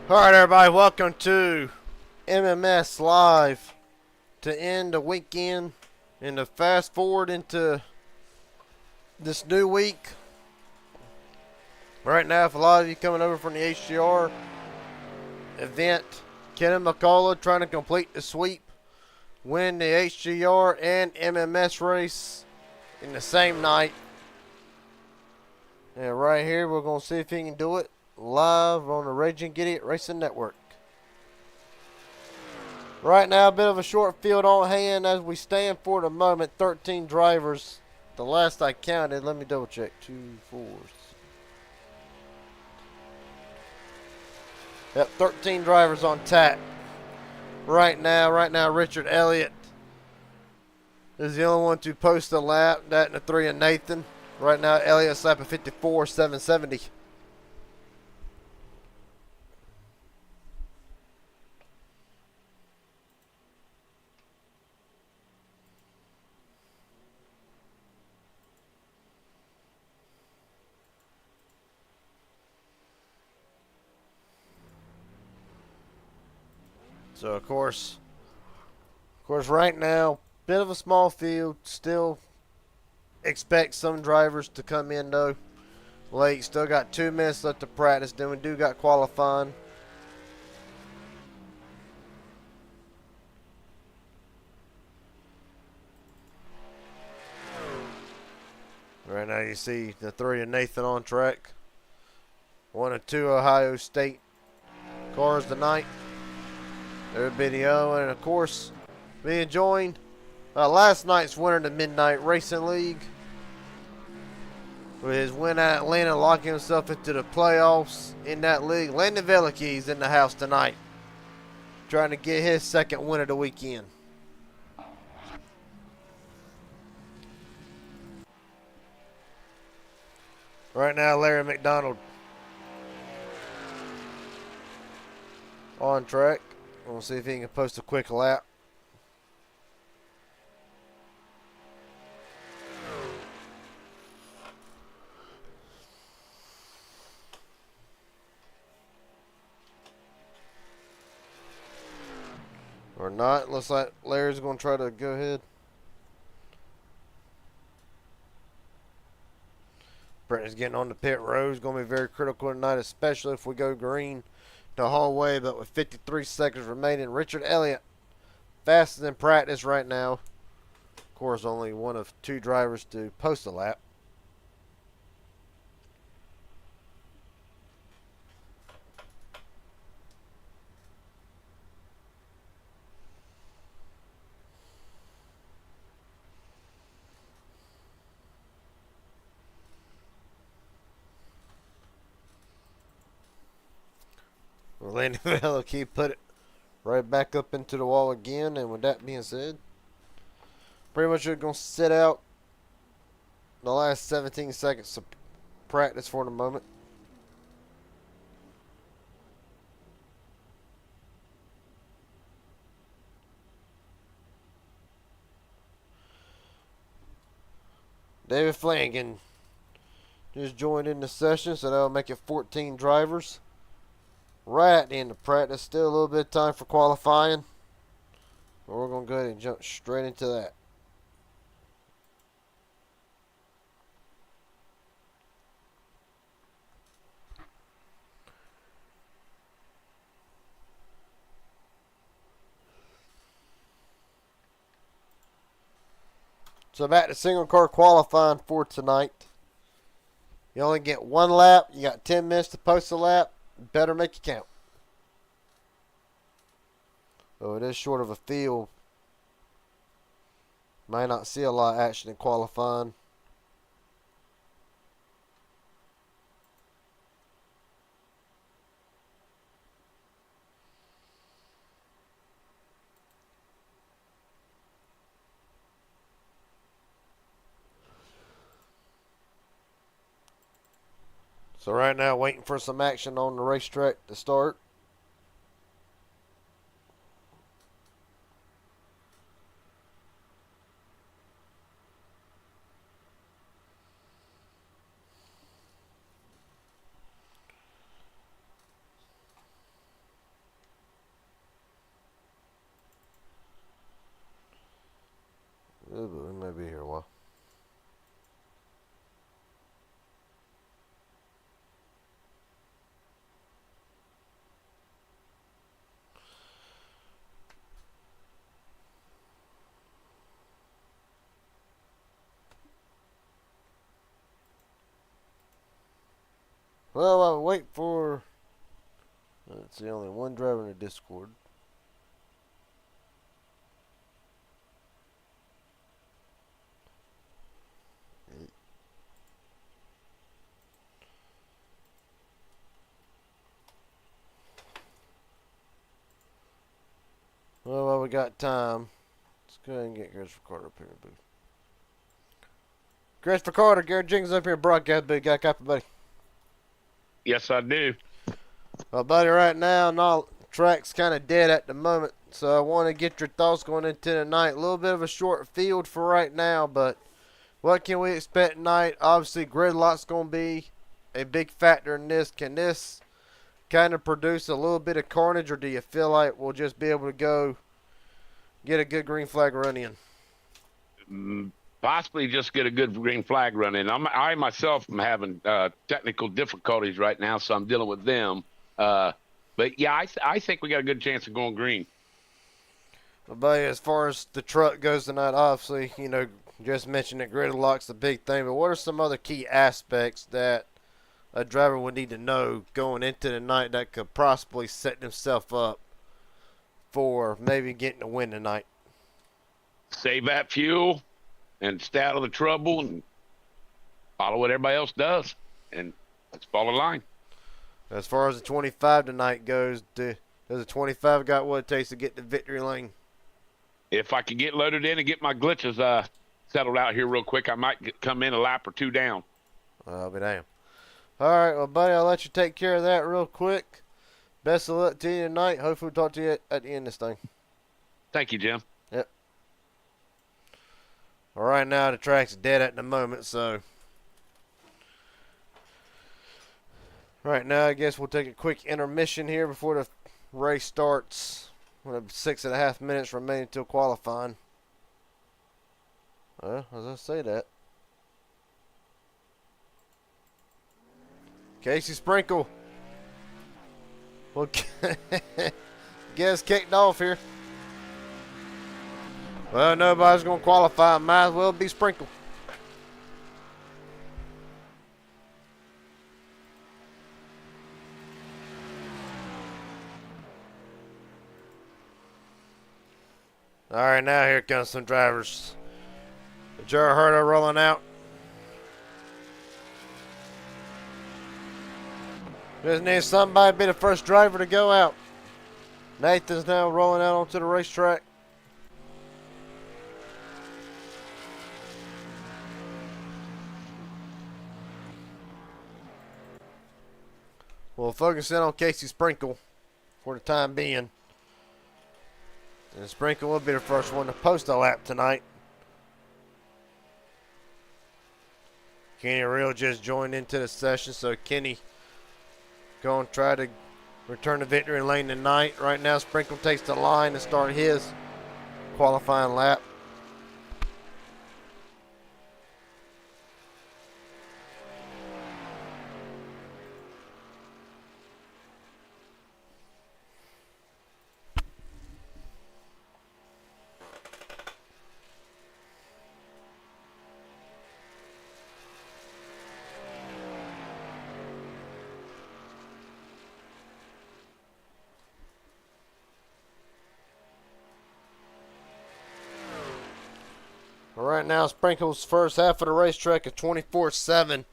Alright, everybody, welcome to MMS Live to end the weekend and to fast forward into this new week. Right now, for a lot of you coming over from the HGR event, Ken McCullough trying to complete the sweep, win the HGR and MMS race in the same night. And right here, we're going to see if he can do it live on the Raging Idiot Racing Network. Right now, a bit of a short field on hand as we stand for the moment. 13 drivers. The last I counted, let me double check. 2, 4. Yep, 13 drivers on tap. Right now, Richard Elliott is the only one to post a lap. That and the 3 of Nathan. Right now, Elliott's lap of 54.770. So of course, right now, bit of a small field. Still expect some drivers to come in though late. Still got 2 minutes left to practice. Then we do got qualifying. Right now you see the 3 of Nathan on track. 1 of 2 Ohio State cars tonight. Their video, and of course, being joined last night's winner in the Midnight Racing League. With his win at Atlanta, locking himself into the playoffs in that league. Landon Veliky's in the house tonight, trying to get his second win of the weekend. Right now, Larry McDonald on track. We'll see if he can post a quick lap. Or not. Looks like Larry's going to try to go ahead. Brent is getting on the pit road. It's going to be very critical tonight, especially if we go green the whole way. But with 53 seconds remaining, Richard Elliott fastest in practice right now. Of course, only 1 of 2 drivers to post a lap. Landon Veliky put it right back up into the wall again. And with that being said, pretty much we're going to sit out the last 17 seconds of practice for the moment. David Flanagan just joined in the session, so that'll make it 14 drivers. Right at the end of practice. Still a little bit of time for qualifying. But we're going to go ahead and jump straight into that. So back to single car qualifying for tonight. You only get 1 lap. You got 10 minutes to post a lap. Better make it count. Though it is short of a field. Might not see a lot of action in qualifying. So right now, waiting for some action on the racetrack to start. Oh, but we may be here a while. Well, I'll wait for... Let's see, only one driver in the Discord. Well, while we got time, let's go ahead and get Christopher Carter up here in the booth. Christopher Carter, Garrett Jenkins up here, broadcast booth. Got a copy, buddy? Yes, I do. Well, buddy, right now, no, track's kind of dead at the moment, so I want to get your thoughts going into the night. A little bit of a short field for right now, but what can we expect tonight? Obviously, gridlock's going to be a big factor in this. Can this kind of produce a little bit of carnage, or do you feel like we'll just be able to go get a good green flag run in? Possibly just get a good green flag run in. I myself am having technical difficulties right now, so I'm dealing with them. But yeah, I think we got a good chance of going green. Well, buddy, as far as the truck goes tonight, obviously, you know, just mentioned that gridlock's the big thing, but what are some other key aspects that a driver would need to know going into the night that could possibly set themselves up for maybe getting a win tonight? Save that fuel and stay out of the trouble and follow what everybody else does, and let's follow the line. As far as the 25 tonight goes, does the 25 got what it takes to get the victory lane? If I could get loaded in and get my glitches settled out here real quick, I might come in a lap or two down. I'll be damned. All right, well, buddy, I'll let you take care of that real quick. Best of luck to you tonight. Hopefully we'll talk to you at the end of this thing. Thank you, Jim. Yep. All right, now the track's dead at the moment, so right now I guess we'll take a quick intermission here before the race starts. We have 6.5 minutes remaining until qualifying. Well, as I say that, Casey Sprinkle will get us kicked off here. Well, nobody's going to qualify. Might as well be Sprinkle. All right, now here comes some drivers. Joe Herta rolling out. Just need somebody to be the first driver to go out. Nathan's now rolling out onto the racetrack. We'll focus in on Casey Sprinkle for the time being. And Sprinkle will be the first one to post a lap tonight. Kenny Real just joined into the session, so Kenny going to try to return the victory lane tonight. Right now, Sprinkle takes the line to start his qualifying lap. Right now, Sprinkle's first half of the racetrack is 24-7.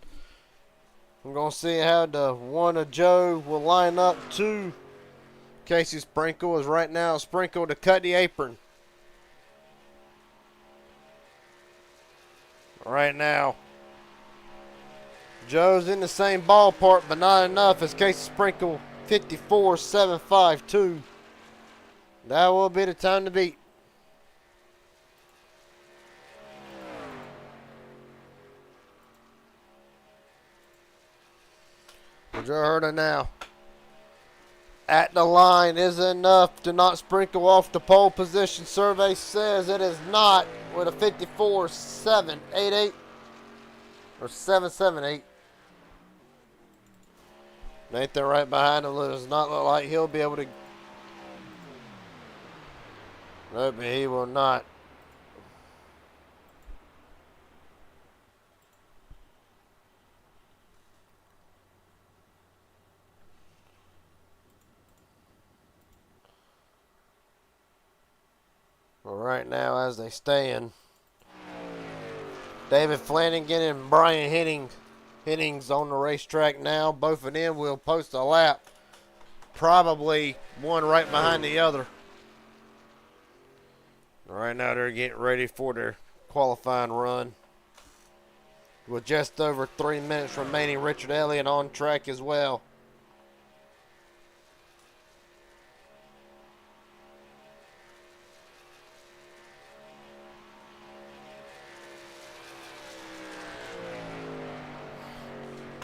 We're going to see how the one of Joe will line up to Casey Sprinkle. Is right now Sprinkle to cut the apron. Right now, Joe's in the same ballpark, but not enough as Casey Sprinkle 54.752. That will be the time to beat. Joe Herta now at the line is enough to knock Sprinkle off the pole position. Survey says it is not. with a 54.788 or 778. Nathan right behind him does not look like he'll be able to. Nope, he will not. Well, right now, as they stand, David Flanagan and Brian Hennings on the racetrack now. Both of them will post a lap, probably one right behind the other. Right now, they're getting ready for their qualifying run. With just over 3 minutes remaining, Richard Elliott on track as well.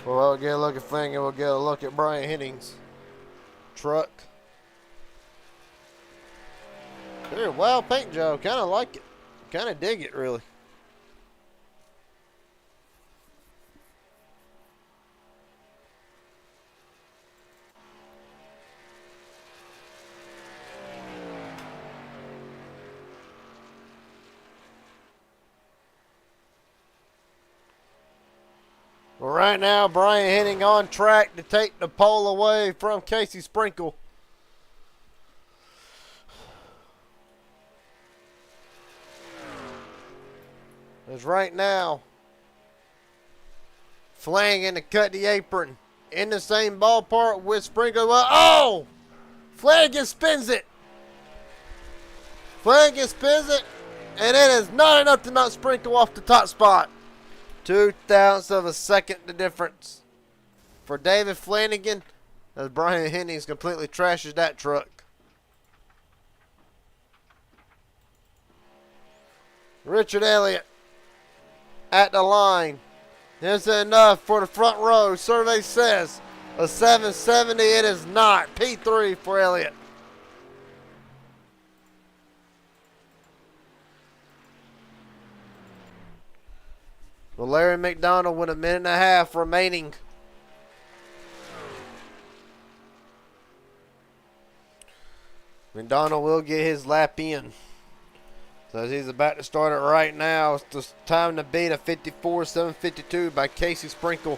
Well, we'll get a look at Flanagan. We'll get a look at Brian Hennings' truck. Very wild paint job. Kind of like it. Kind of dig it, really. Well, right now, Brian Henning on track to take the pole away from Casey Sprinkle. As right now, Flanagan to cut the apron in the same ballpark with Sprinkle. Oh! Flanagan spins it. Flanagan spins it, and it is not enough to knock Sprinkle off the top spot. 0.2 of a second the difference for David Flanagan as Brian Hennings completely trashes that truck. Richard Elliott at the line. Is it enough for the front row? Survey says a 770. It is not. P3 for Elliott. Well, Larry McDonald with 1.5 minutes remaining. McDonald will get his lap in. So he's about to start it right now. It's the time to beat a 54.752 by Casey Sprinkle.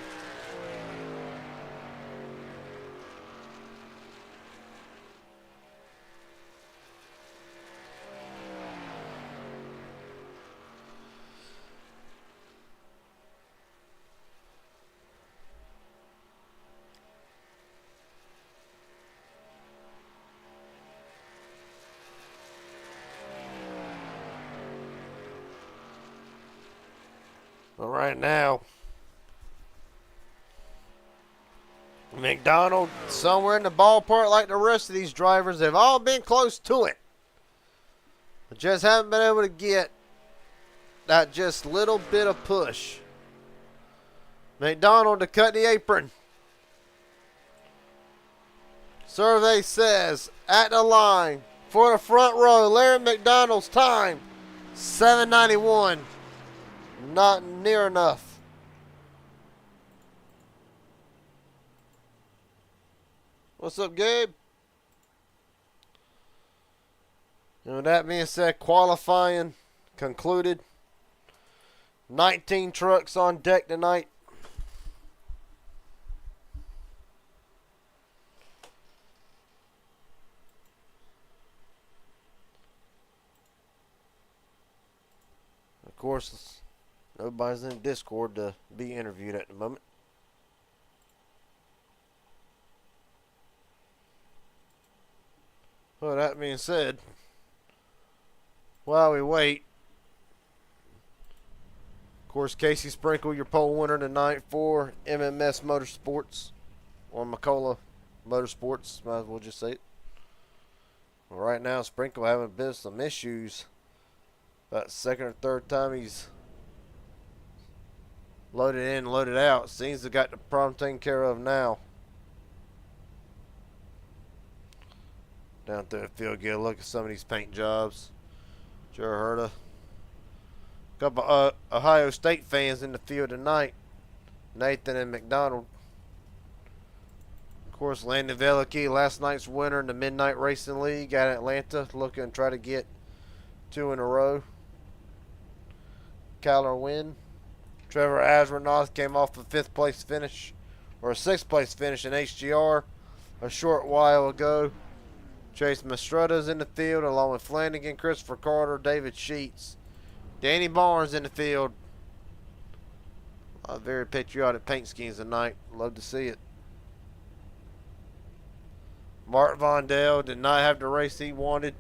But right now, McDonald somewhere in the ballpark like the rest of these drivers. They've all been close to it. But just haven't been able to get that just little bit of push. McDonald to cut the apron. Survey says at the line for the front row, Larry McDonald's time, 791. Not near enough. What's up, Gabe? And with that being said, qualifying concluded. 19 trucks on deck tonight. Of course, nobody's in Discord to be interviewed at the moment. Well, that being said, while we wait, of course, Casey Sprinkle, your pole winner tonight for MMS Motorsports, or McCullough Motorsports, might as well just say it. Well, right now, Sprinkle having a bit of some issues. About the second or third time he's loaded in, loaded out. Seems to have got the problem taken care of now. Down through the field, get a look at some of these paint jobs. Sure heard of. Couple Ohio State fans in the field tonight. Nathan and McDonald. Of course, Landon Veliky, last night's winner in the Midnight Racing League at Atlanta, looking to try to get 2 in a row. Kyler win. Trevor Asronoth came off a 5th place finish, or a 6th place finish in HGR a short while ago. Chase Mastrada's in the field along with Flanagan, Christopher Carter, David Sheets. Danny Barnes in the field. Very patriotic paint schemes tonight. Love to see it. Mark Vondell did not have the race he wanted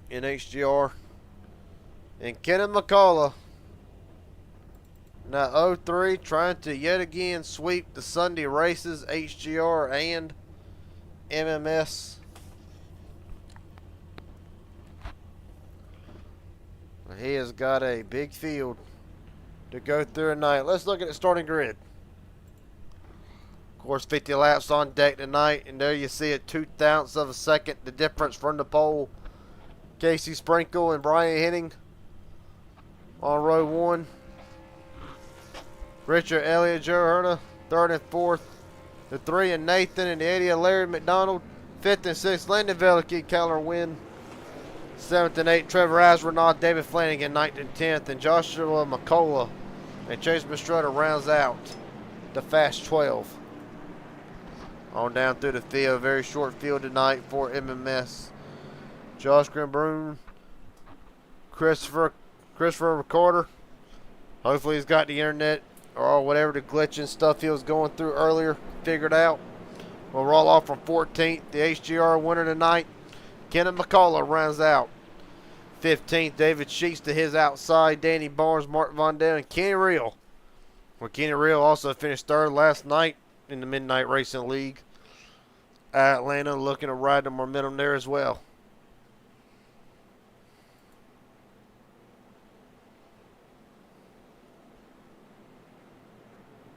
in HGR. And Kennan McCullough, now 03, trying to yet again sweep the Sunday races, HGR and MMS. He has got a big field to go through tonight. Let's look at the starting grid. Of course, 50 laps on deck tonight, and there you see it, 0.2 of a second, the difference from the pole. Casey Sprinkle and Brian Henning on row 1. Richard Elliott, Joe Herta, 3rd and 4th. The 3 and Nathan and the 80 of Larry McDonald. 5th and 6th, Landon Veliky, Keller Wynn. 7th and 8th, Trevor Asronoth, David Flanagan, 9th and 10th, and Joshua McCullough and Chase Mastrada rounds out the fast 12. On down through the field, very short field tonight for MMS. Josh Grimbrun, Christopher Carter. Hopefully he's got the internet or whatever the glitching stuff he was going through earlier figured out. We'll roll off from 14th. The HGR winner tonight, Kennan McCullough, rounds out 15th. David Sheets to his outside. Danny Barnes, Mark Vondell, and Kenny Reel. Well, Kenny Reel also finished 3rd last night in the Midnight Racing League at Atlanta, looking to ride the momentum there as well.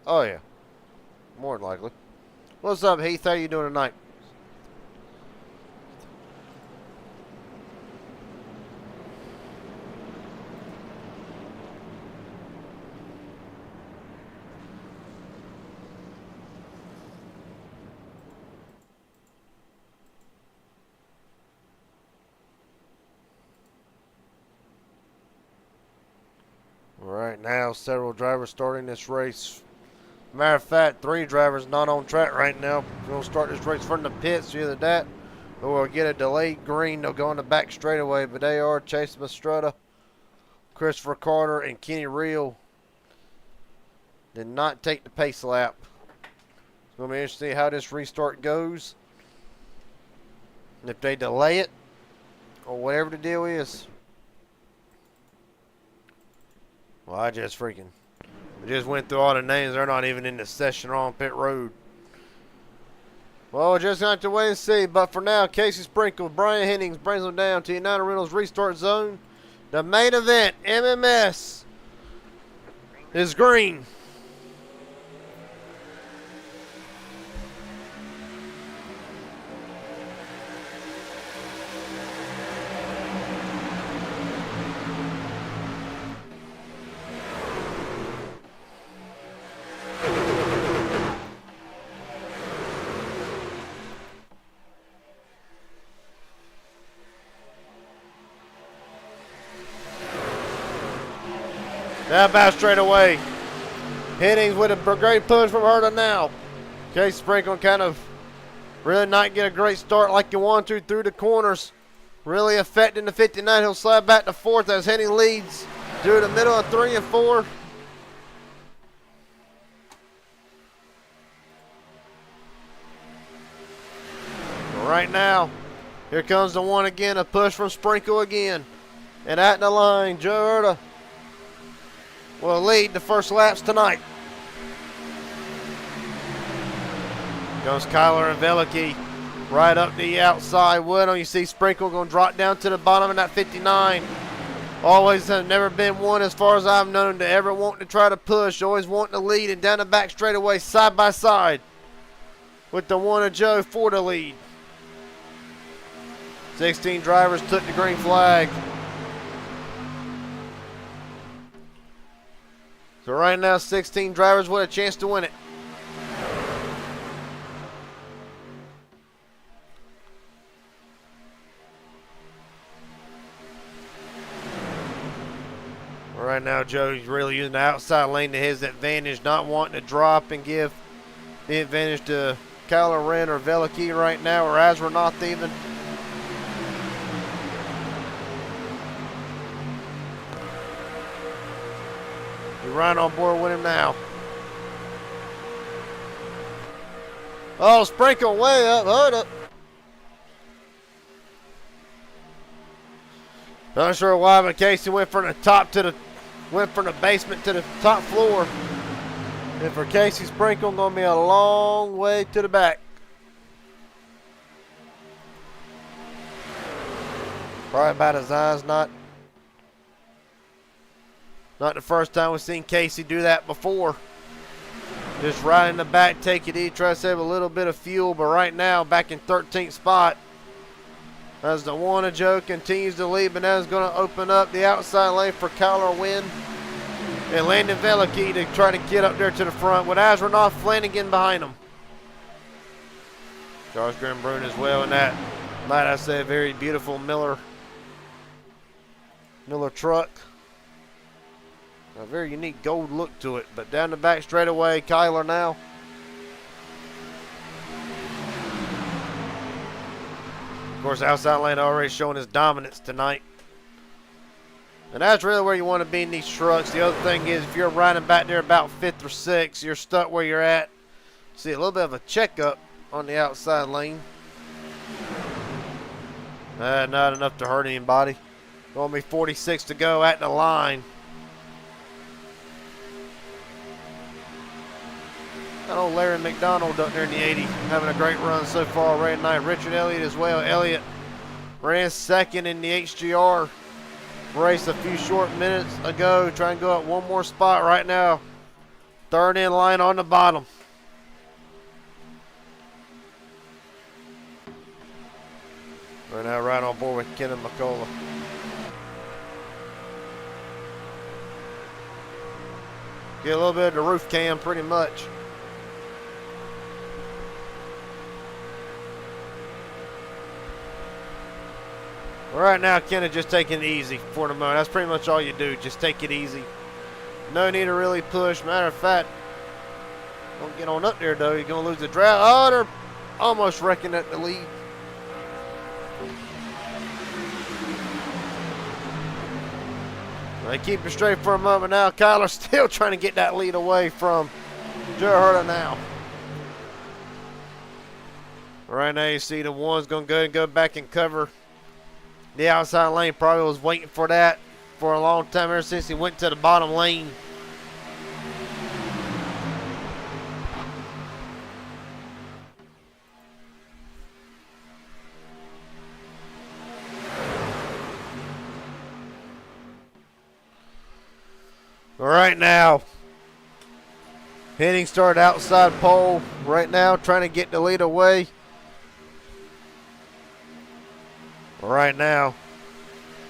Oh yeah, more than likely. What's up, Heath? How you doing tonight? Right now, several drivers starting this race. Matter of fact, 3 drivers not on track right now. We'll start this race from the pits, either that or we'll get a delayed green. They'll go in the back straightaway, but they are Chase Mastrada, Christopher Carter, and Kenny Reel. Did not take the pace lap. It's going to be interesting to see how this restart goes. And if they delay it or whatever the deal is. Well, I just went through all the names. They're not even in the session or on pit road. Well, we're just going to have to wait and see. But for now, Casey Sprinkle, Brian Hennings brings them down to United Rentals restart zone. The main event, MMS, is green. Now about straight away. Hennings with a great push from Herta now. Case Sprinkle kind of really not get a great start like you want to through the corners. Really affecting the 59. He'll slide back to 4th as Henning leads through the middle of 3 and 4. Right now, here comes the one again, a push from Sprinkle again. And at the line, Joe Herta will lead the first laps tonight. Goes Kyler and Veliky right up the outside. Woodham, you see Sprinkle going to drop down to the bottom of that 59. Always have never been one, as far as I've known, to ever want to try to push. Always wanting to lead, and down the back straightaway, side by side, with the one of Joe for the lead. 16 drivers took the green flag. So right now, 16 drivers with a chance to win it. Right now, Joe's really using the outside lane to his advantage, not wanting to drop and give the advantage to Kyler Wren or Veliki right now, or Astronaut even. You're right on board with him now. Oh, Sprinkle way up. Hold up. Not sure why, but Casey went from the top to the basement to the top floor. And for Casey Sprinkle, gonna be a long way to the back. Probably by design, not the first time we've seen Casey do that before. Just right in the back, take it easy, try to save a little bit of fuel, but right now, back in 13th spot, as the Wanna Joe continues to lead, but now is going to open up the outside lane for Kyler Wynn and Landon Veliki to try to get up there to the front with Astronaut Flanagan behind him. Charles Grimbrun as well in that, might I say, very beautiful Miller truck. A very unique gold look to it, but down the back straightaway, Kyler now. Of course, outside lane already showing his dominance tonight. And that's really where you want to be in these trucks. The other thing is, if you're riding back there about 5th or 6th, you're stuck where you're at. See a little bit of a checkup on the outside lane. Not enough to hurt anybody. Only 46 to go at the line. That old Larry McDonald up there in the 80, having a great run so far right tonight. Richard Elliott as well. Elliott ran second in the HGR race a few short minutes ago. Trying to go up one more spot right now. Third in line on the bottom. Right now, right on board with Kenan McCullough. Get a little bit of the roof cam pretty much. Right now, Kenna just taking it easy for the moment. That's pretty much all you do. Just take it easy. No need to really push. Matter of fact, don't get on up there, though. You're going to lose the draft. Oh, they're almost wrecking at the lead. They keep it straight for a moment now. Kyler still trying to get that lead away from Joe Herta now. Right now, you see the one's going to go and go back and cover the outside lane. Probably was waiting for that for a long time, ever since he went to the bottom lane. All right now, Henning started outside pole right now, trying to get the lead away. Right now,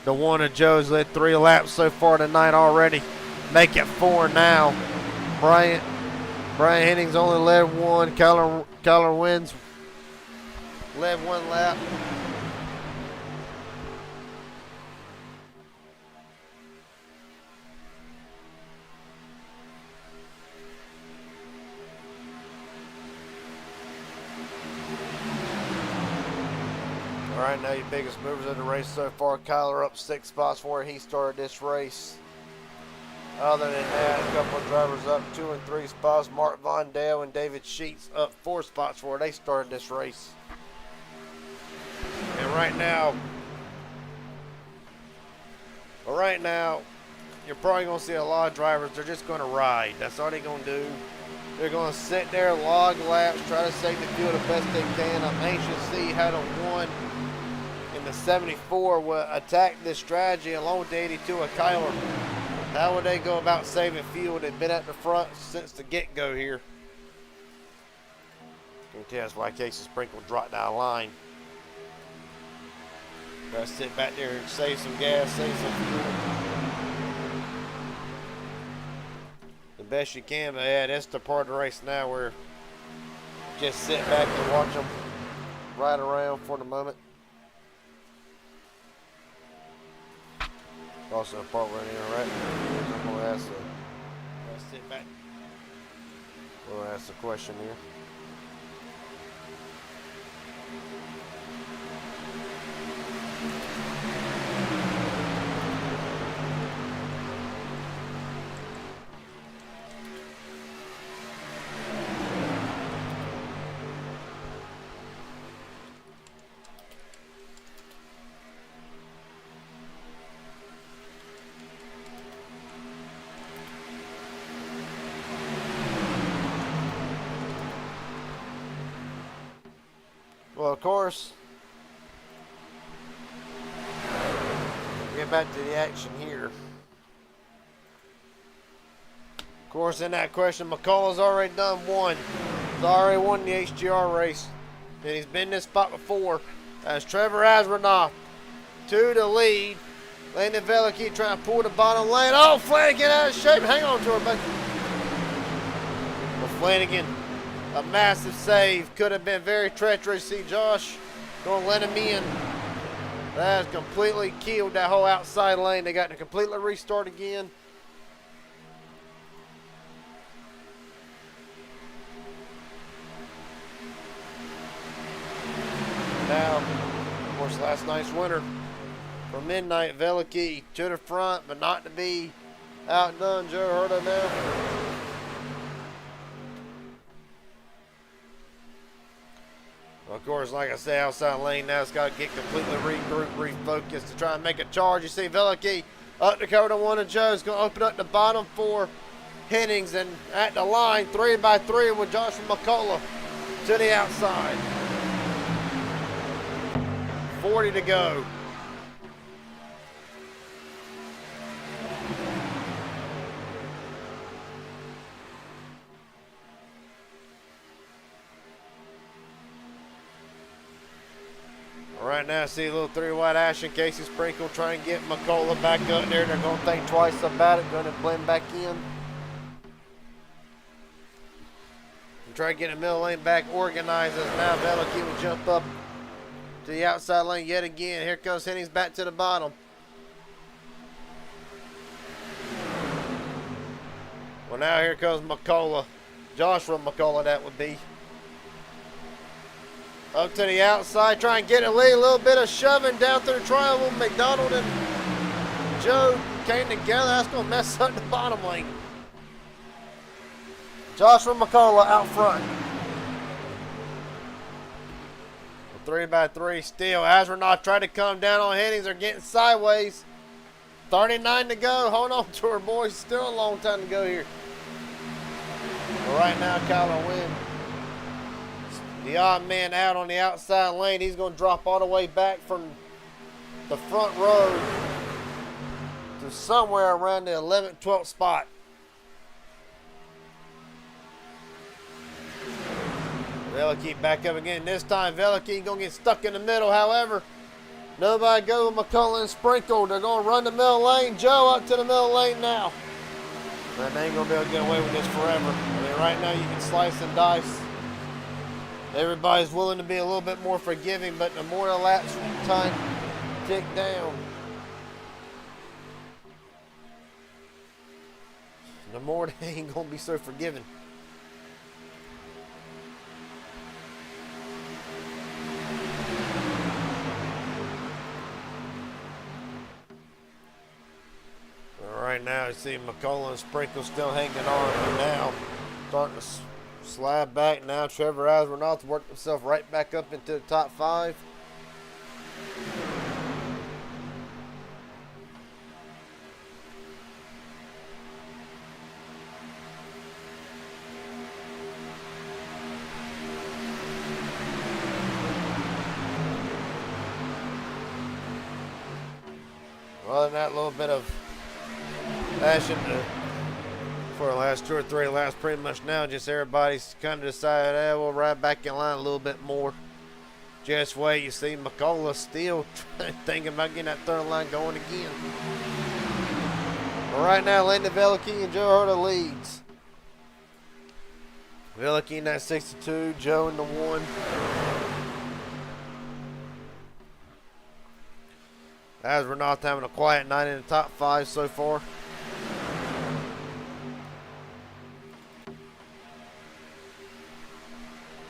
the one of Joe's led 3 laps so far tonight already. Make it 4 now. Brian Henning's only led 1. Kyler Wynn's led 1 lap. All right, now your biggest movers of the race so far. Kyler up 6 spots from where he started this race. Other than that, a couple of drivers up 2 and 3 spots. Mark Von Dale and David Sheets up 4 spots from where they started this race. And right now, you're probably going to see a lot of drivers. They're just going to ride. That's all they're going to do. They're going to sit there, log laps, try to save the fuel the best they can. I'm anxious to see how the one in the 74 will attack this strategy along with the 82 of Kyler. How would they go about saving fuel? They've been at the front since the get-go here. You can tell that's why Casey Sprinkle dropped down the line. Try to sit back there and save some gas, save some fuel. best you can. But yeah, that's the part of the race now where just sit back and watch them ride around for the moment. Also the part where they're right now. I'm gonna ask sit back. We'll ask the question here. Well, of course, get back to the action here. Of course, in that question, McCullough's already done one. He's already won the HGR race, and he's been in this spot before. As Trevor Asronoff to the lead. Landon Veliky trying to pull the bottom lane. Oh, Flanagan out of shape. Hang on to her, buddy. Well, Flanagan, a massive save. Could have been very treacherous. See Josh going to let him in. That has completely killed that whole outside lane. They got to completely restart again. Now, of course, last night's winner from Midnight, Veliky to the front, but not to be outdone. Joe Herta now. Of course, like I say, outside lane now, it's got to get completely regrouped, refocused to try and make a charge. You see Veliky up to cover to one of Joe's going to open up the bottom four Hennings, and at the line, 3x3 with Joshua McCullough to the outside. 40 to go. Right now, see a little 3 wide action. Casey Sprinkle trying to get McCullough back up there. They're going to think twice about it. Going to blend back in. And try to get the middle lane back organized as now Veliky will jump up to the outside lane yet again. Here comes Hennings back to the bottom. Well, now here comes McCullough. Joshua McCullough, that would be. Up to the outside, try and get a lead. A little bit of shoving down through the triangle. McDonald and Joe came together. That's going to mess up the bottom lane. Joshua McCullough out front. 3x3 still. Astronaut tried to come down on Hennings. They're getting sideways. 39 to go. Hold on to her, boys. Still a long time to go here. But right now, Kyler Wynn, the odd man out on the outside lane. He's going to drop all the way back from the front row to somewhere around the 11th, 12th spot. Veliky back up again. This time Veliky going to get stuck in the middle. However, nobody goes with McCullough and Sprinkle. They're going to run the middle lane. Joe up to the middle lane now. Man, they ain't going to be able to get away with this forever. I mean, right now you can slice and dice. Everybody's willing to be a little bit more forgiving, but the more the laps time tick down, the more they ain't going to be so forgiving. Right now, you see McCullough and Sprinkle still hanging on, but now starting to slide back. Now Trevor Asronoff worked himself right back up into the top 5. Other than that little bit of action for the last 2 or 3 laps, pretty much now just everybody's kind of decided, we'll ride back in line a little bit more. Just wait, you see McCullough still thinking about getting that third line going again. But right now, Landon Veliky and Joe Herta leads. Veliky in that 62, Joe in the 1. As we're not having a quiet night in the top 5 so far.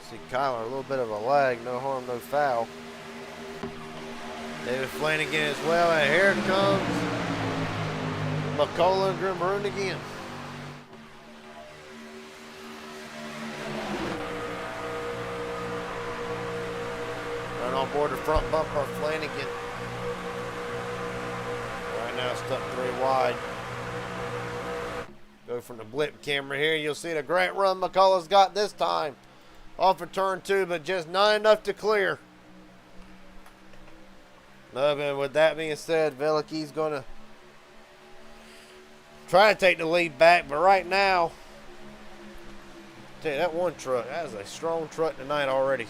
See Kyler, a little bit of a lag, no harm, no foul. David Flanagan as well, and here comes McCullough and Grimmaroon again. Right on board the front bumper, Flanagan. Right now stuck 3 wide. Go from the blip camera here. You'll see the great run McCullough's got this time. Off of turn 2, but just not enough to clear. No, but with that being said, Veliky's going to try to take the lead back, but right now, tell you, that one truck, that is a strong truck tonight already.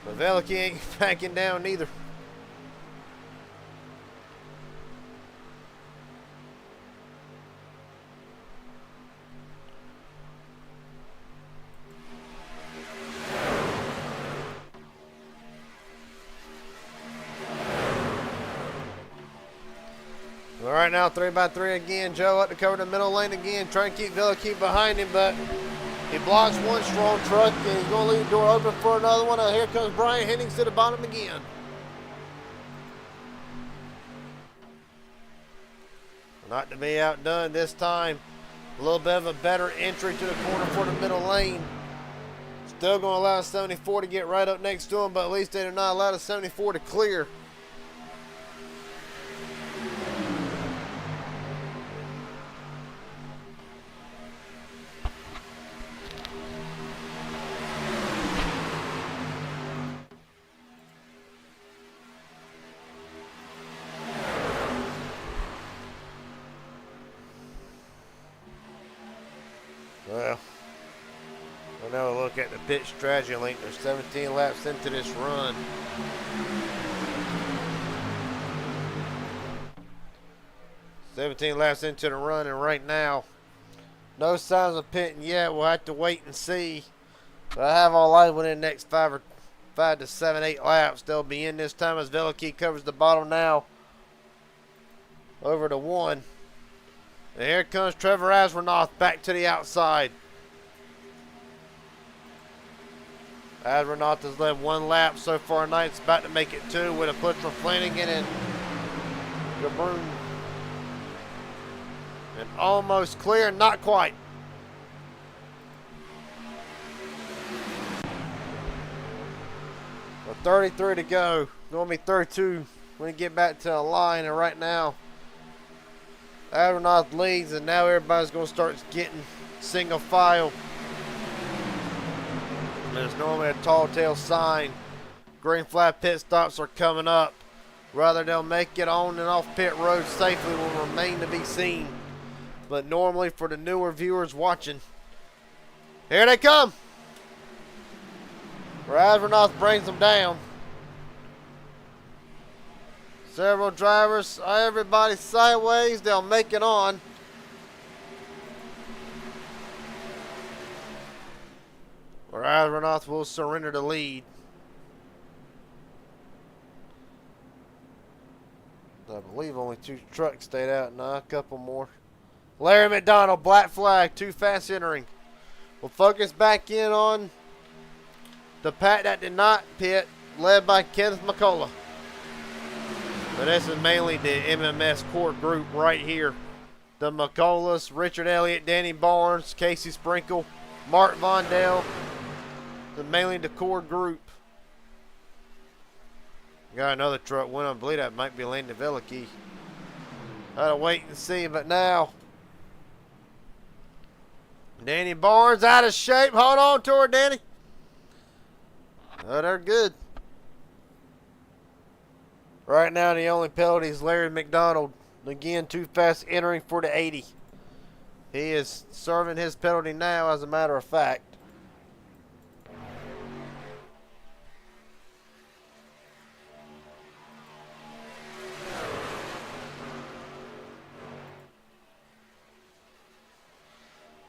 But Veliky ain't backing down neither. All right, now 3x3 again. Joe up to cover the middle lane again, trying to keep Veliky behind him, but he blocks one strong truck, and he's going to leave the door open for another one. And here comes Brian Hennings to the bottom again. Not to be outdone this time. A little bit of a better entry to the corner for the middle lane. Still going to allow 74 to get right up next to him, but at least they do not allow the 74 to clear. Well, we'll now look at the pit strategy link. There's 17 laps into this run. Into the run, and right now, no signs of pitting yet. We'll have to wait and see. But I have all eyes within the next 5 to 7, 8 laps. They'll be in this time as Veliky covers the bottom now. Over to 1. And here comes Trevor Asvernoth back to the outside. Asvernoth has led 1 lap so far tonight. It's about to make it 2 with a push from Flanagan and Gabroon. And almost clear, not quite. Well, 33 to go. Going to be 32 when we get back to the line. And right now, Asvernoth leads, and now everybody's going to start getting single file. There's normally a tall tale sign. Green flag pit stops are coming up. Whether they'll make it on and off pit road safely will remain to be seen. But normally for the newer viewers watching, here they come. Asvernoth brings them down. Several drivers, everybody sideways, they'll make it on. Asvernoth will surrender the lead. I believe only 2 trucks stayed out. Nah, a couple more. Larry McDonald, black flag, too fast entering. We'll focus back in on the pack that did not pit, led by Kenneth McCullough. But this is mainly the MMS core group right here. The McCulloughs, Richard Elliott, Danny Barnes, Casey Sprinkle, Mark Vondale. Mainly the core group. Got another truck win. I believe that might be Landon Veliky. Gotta wait and see, but now Danny Barnes out of shape. Hold on to her, Danny. Oh, they're good. Right now, the only penalty is Larry McDonald. Again, too fast entering for the 80. He is serving his penalty now, as a matter of fact.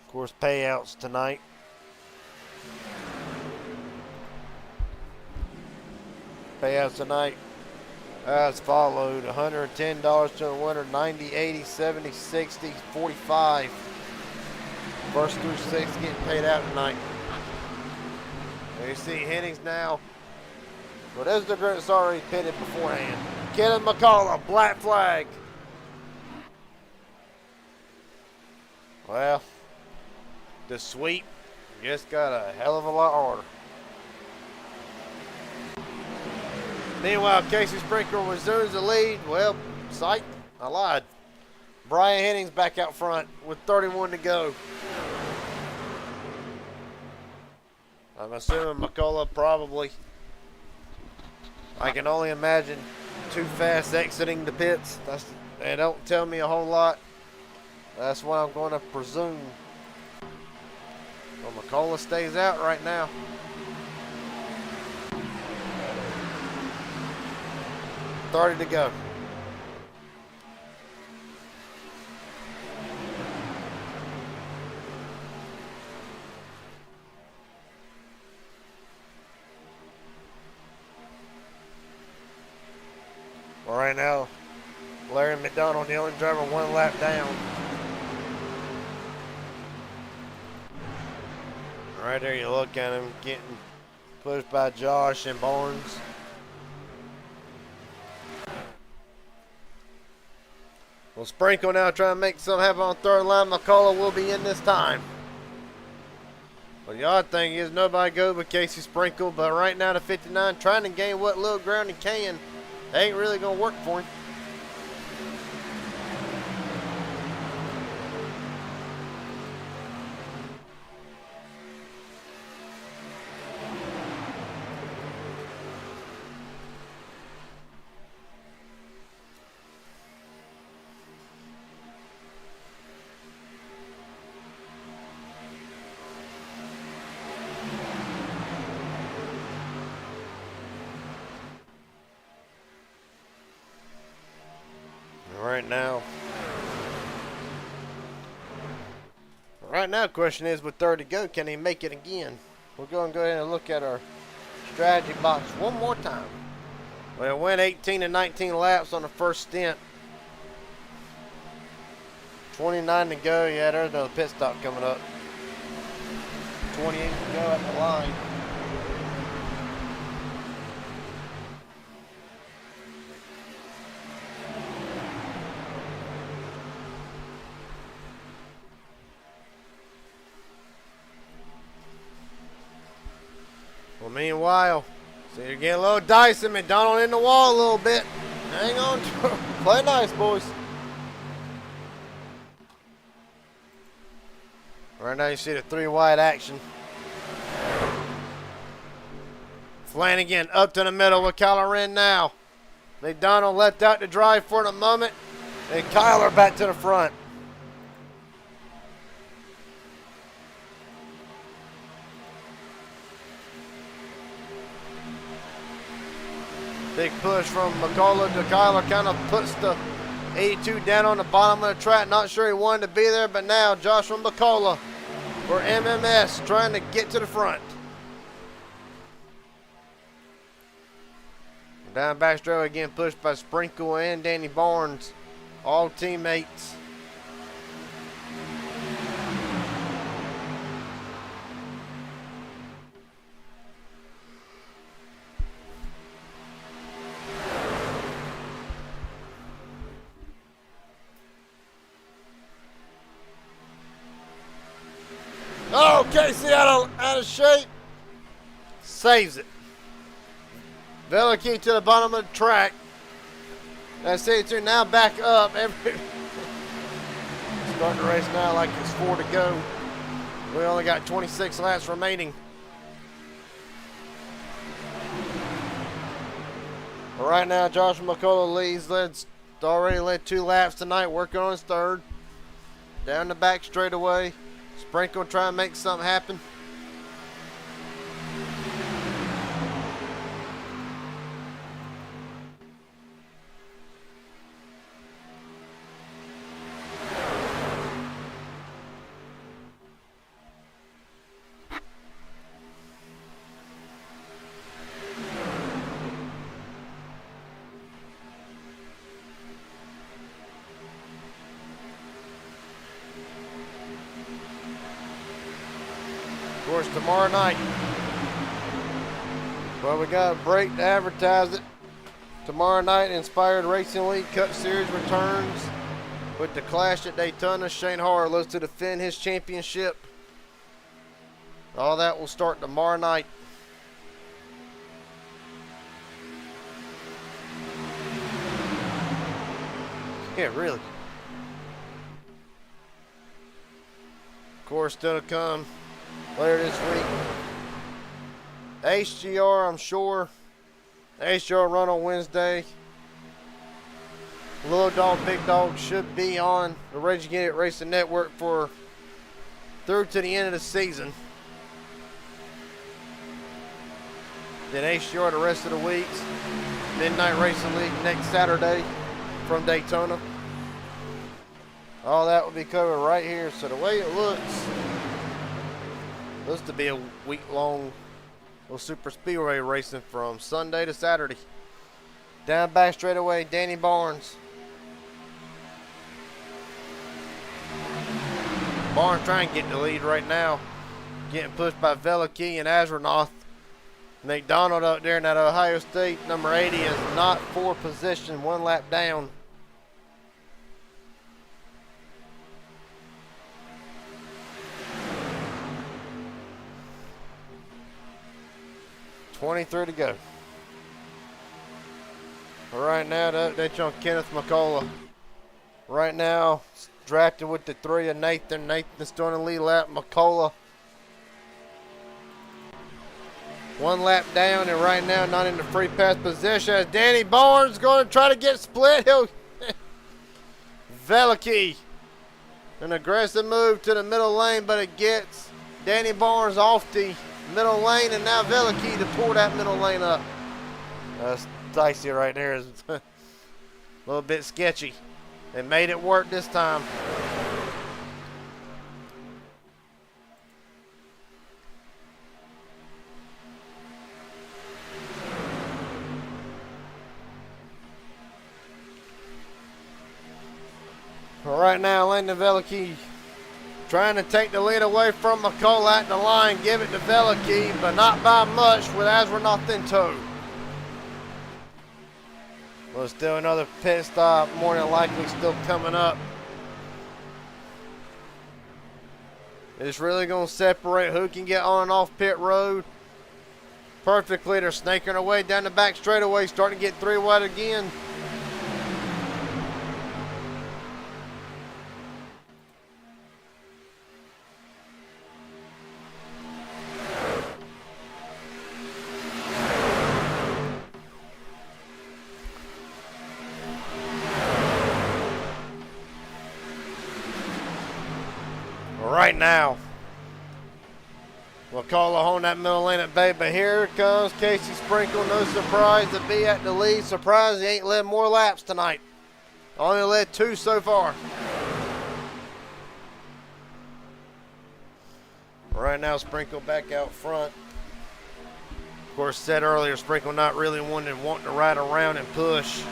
Of course, payouts tonight. payouts tonight. As followed: $110 to the winner, 90, 80, 70, 60, 45. First through six getting paid out tonight. There you see Hennings now. Well, there's the group that's already pitted beforehand. Kenneth McCullough, black flag. Well, the sweep just got a hell of a lot harder. Meanwhile, Casey Sprinkle resumes the lead. Well, psych, I lied. Brian Hennings back out front with 31 to go. I'm assuming McCullough probably. I can only imagine too fast exiting the pits. They don't tell me a whole lot. That's what I'm going to presume. Well, McCullough stays out right now. $30 to go. Well, right now, Larry McDonald, the only driver, one lap down. Right there, you look at him getting pushed by Josh and Barnes. Well, Sprinkle now trying to make something happen on third line. McCullough will be in this time. Well, the odd thing is nobody goes with Casey Sprinkle, but right now to 59, trying to gain what little ground he can. They ain't really going to work for him. Right now, the question is, with 30 to go, can he make it again? We're going to go ahead and look at our strategy box one more time. Well, it went 18 and 19 laps on the first stint. 29 to go. Yeah, there's another pit stop coming up. 28 to go at the line. Well, meanwhile, so you're getting a little dicey. McDonald in the wall a little bit. Hang on. Play nice, boys. Right now you see the three wide action. Flanagan up to the middle with Kyler in now. McDonald left out to drive for the moment. And Kyler back to the front. Big push from McCullough to Kyler, kind of puts the 82 down on the bottom of the track. Not sure he wanted to be there, but now Joshua McCullough for MMS trying to get to the front. Down backstretch again, pushed by Sprinkle and Danny Barnes, all teammates. Oh, Casey out of shape. Saves it. Veliky to the bottom of the track. That's it. Now back up. Starting the race now like it's 4 to go. We only got 26 laps remaining. But right now, Joshua McCullough leads. Already led 2 laps tonight, working on his third. Down the back straightaway. Sprinkle trying to make something happen. Of course, tomorrow night. Well, we got a break to advertise it. Tomorrow night, Inspired Racing League Cup Series returns with the Clash at Daytona. Shane Harr looks to defend his championship. All that will start tomorrow night. Yeah, really. Of course, still to come later this week. HGR, I'm sure. HGR run on Wednesday. Little Dog, Big Dog should be on the Rage Against It Racing Network for through to the end of the season. Then HGR the rest of the weeks. Midnight Racing League next Saturday from Daytona. All that will be covered right here. So the way it looks to be a week-long little super speedway racing from Sunday to Saturday. Down back straightaway, Danny Barnes. Barnes trying to get the lead right now. Getting pushed by Velikey and Azranoth. McDonald up there in that Ohio State number 80 is not for position, one lap down. .23 to go. Right now, the update on Kenneth McCullough. Right now, drafted with the 3 of Nathan. Nathan's doing the lead lap. McCullough one lap down, and right now not in the free pass position as Danny Barnes going to try to get split. He'll Velikey, an aggressive move to the middle lane, but it gets Danny Barnes off the middle lane, and now Velikey to pull that middle lane up. That's dicey right there. Is a little bit sketchy. They made it work this time. Well, right now, Landon Velikey trying to take the lead away from McCullough at the line, give it to Velikey, but not by much with Azranoth in tow. Well, still another pit stop, more than likely still coming up. It's really going to separate who can get on and off pit road perfectly. They're snaking their way down the back straightaway, starting to get 3 wide again. Right now, McCullough on that middle lane at bay, but here comes Casey Sprinkle. No surprise to be at the lead. Surprised he ain't led more laps tonight. Only led 2 so far. Right now, Sprinkle back out front. Of course, said earlier, Sprinkle not really wanting to ride around and push.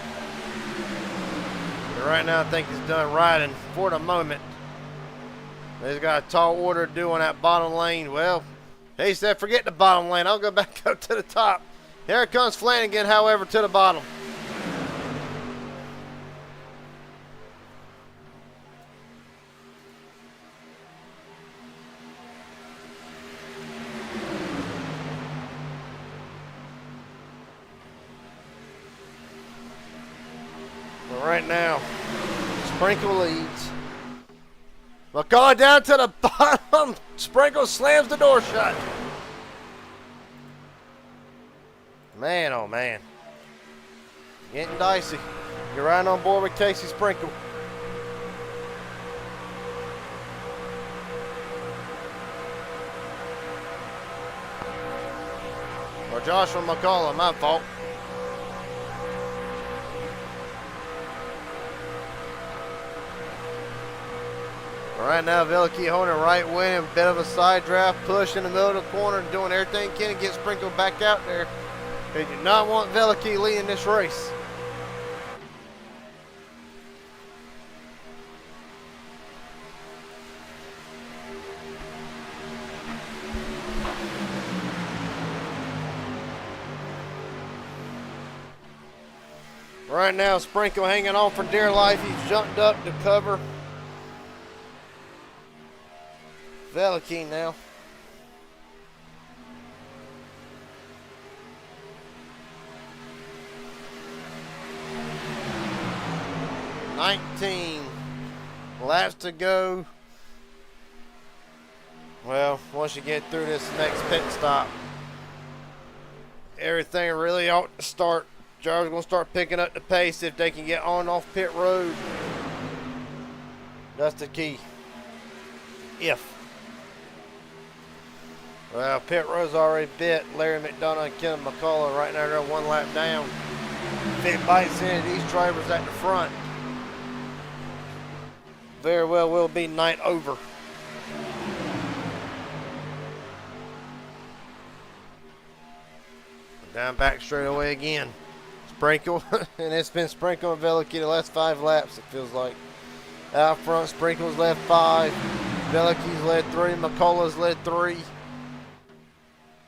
But right now, I think he's done riding for the moment. He's got a tall order to do on that bottom lane. Well, he said, forget the bottom lane. I'll go back up to the top. Here comes Flanagan, however, to the bottom. But right now, Sprinkle leads. McCullough down to the bottom. Sprinkle slams the door shut. Man, oh man. Getting dicey. You're right on board with Casey Sprinkle. Or Joshua McCullough, my fault. Right now, Velikey holding right wing, a bit of a side draft, push in the middle of the corner, doing everything he can to get Sprinkle back out there. They do not want Velikey leading this race. Right now, Sprinkle hanging on for dear life. He's jumped up to cover Velikey now. $19 laps to go. Well, once you get through this next pit stop, everything really ought to start. Drivers going to start picking up the pace if they can get on off pit road. That's the key. If. Well, pit road's already bit. Larry McDonough and Ken McCullough right now, they're one lap down. If it bites into these drivers at the front, very well will be night over. Down back straight away again. Sprinkle, and it's been Sprinkle and Velikey the last 5 laps, it feels like. Out front, Sprinkle's led 5. Velikey's led 3. McCullough's led 3.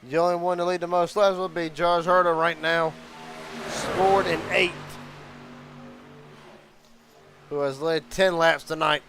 The only one to lead the most laps will be Josh Herter right now. Scored in 8th. Who has led 10 laps tonight.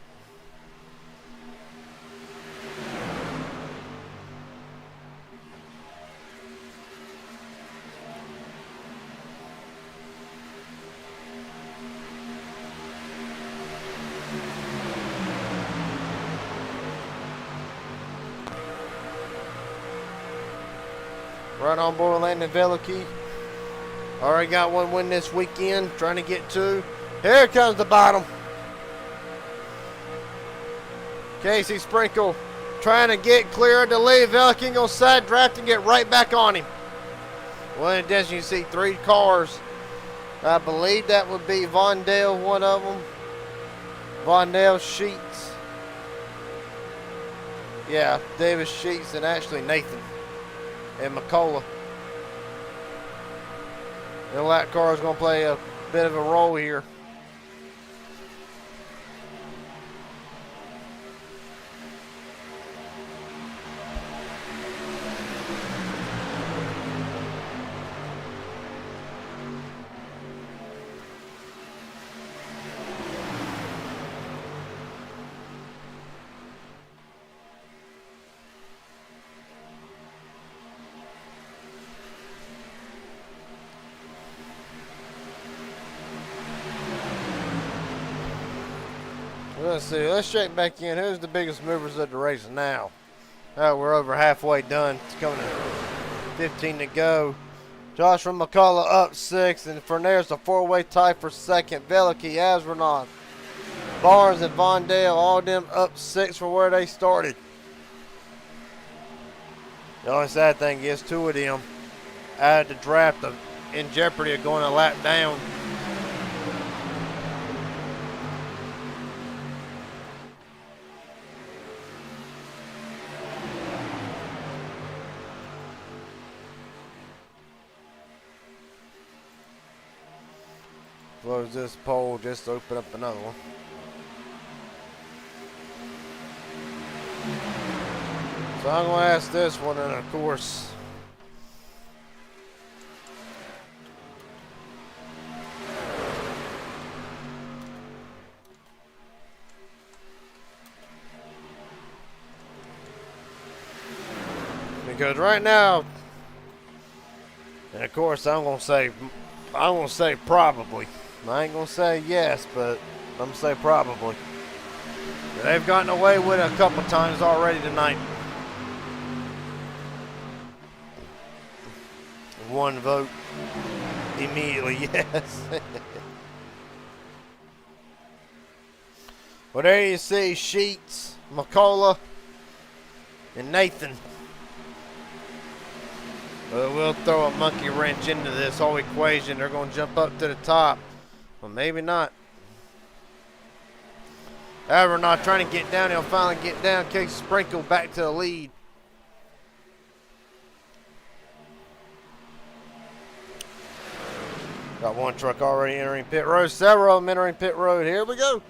Right on board with Landon Velikey. Already got one win this weekend. Trying to get 2. Here comes the bottom. Casey Sprinkle trying to get clear of the lead. Velikey going to side draft and get right back on him. Well, in addition, you see 3 cars. I believe that would be Vondale, one of them. Vondale, Sheets. Yeah, Davis, Sheets, and actually Nathan and McCullough. The lap car is going to play a bit of a role here. Let's see. Let's check back in. Who's the biggest movers of the race now? Oh, we're over halfway done. It's coming to 15 to go. Josh from McCullough up 6, and for there's a 4-way tie for second. Velikey, Asronoff, Barnes, and Vondale, all them up 6 from where they started. The only sad thing is 2 of them out of the draft in jeopardy of going a lap down. Close this poll just to open up another one. So I'm going to ask this one, and of course, because right now, and of course I'm going to say probably. I ain't going to say yes, but I'm going to say probably. They've gotten away with it a couple times already tonight. 1 vote immediately, yes. Well, there you see Sheets, McCullough, and Nathan. We'll throw a monkey wrench into this whole equation. They're going to jump up to the top. Well, maybe not. However, not trying to get down. He'll finally get down. Casey Sprinkle back to the lead. Got 1 truck already entering pit road. Several of them entering pit road. Here we go.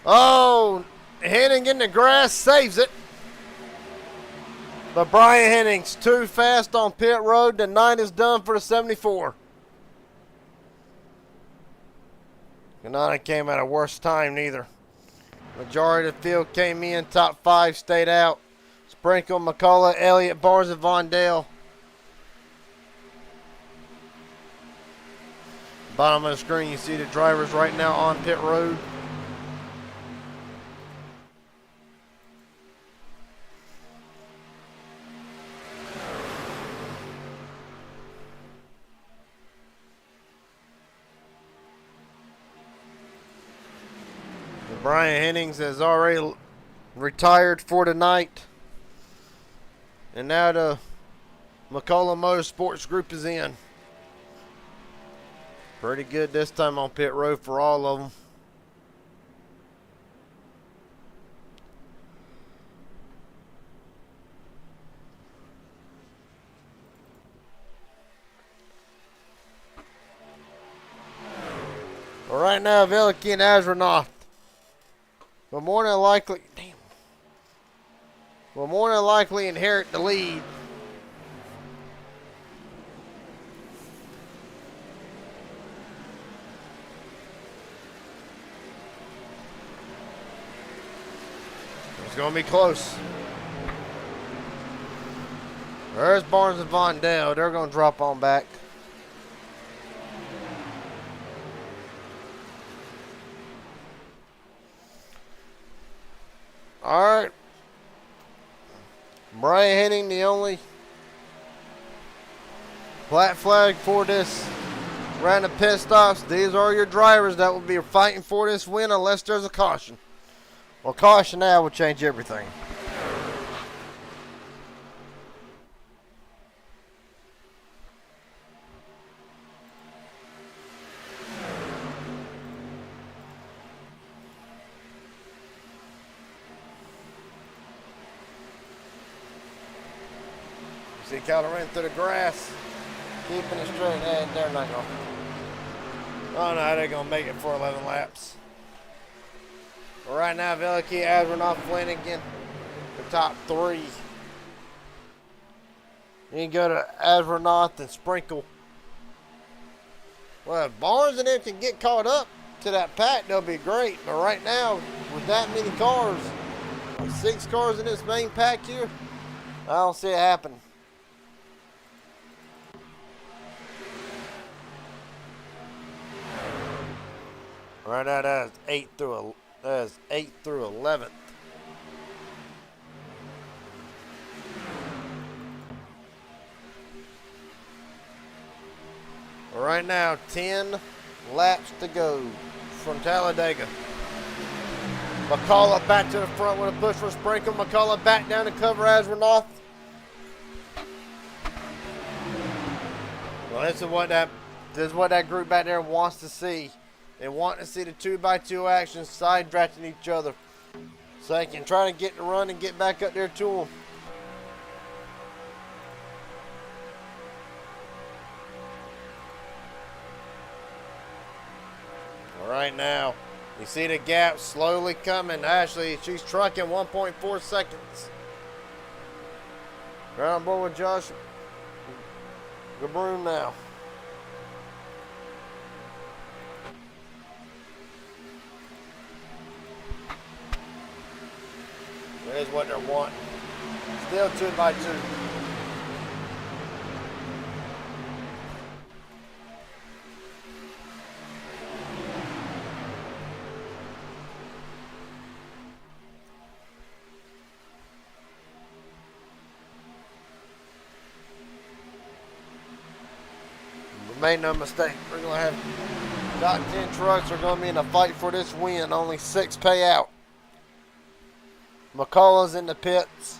Oh, Henning in the grass saves it. But Brian Henning's too fast on pit road. The 9 is done for the 74. Ganana came at a worse time neither. Majority of the field came in. Top 5 stayed out. Sprinkle, McCullough, Elliott, Barnes, and Vondale. Bottom of the screen, you see the drivers right now on pit road. Brian Hennings has already retired for tonight. And now the McCullough Motorsports Group is in. Pretty good this time on pit road for all of them. Well, right now, Veliky and Astronaut will more than likely inherit the lead. It's going to be close. There's Barnes and Vondale. They're going to drop on back. All right. Brian Henning, the only black flag for this round of pit stops. These are your drivers that will be fighting for this win unless there's a caution. Well, caution now will change everything. See Kyler ran through the grass, keeping it straight. And they're not going. Oh no, they're going to make it for 11 laps. Well, right now, Veliky, Astronaut, Flanagan, the top 3. You can go to Astronaut and Sprinkle. Well, if Barnes and them can get caught up to that pack, they'll be great. But right now, with that many cars, like 6 cars in this main pack here, I don't see it happening. Right now, that is 8 through 11th. Right now, 10 laps to go from Talladega. McCullough back to the front with a push for Sprinkle. McCullough back down to cover Astronaut. Well, this is what that group back there wants to see. They want to see the 2x2 action side drafting each other so they can try to get the run and get back up there to them. All right, now you see the gap slowly coming. Ashley, she's trucking 1.4 seconds. Right on board with Josh Gabroon now. There's what they're wanting. Still 2x2. Made no mistake. We're going to have top 10 trucks are going to be in a fight for this win. Only 6 pay out. McCullough's in the pits.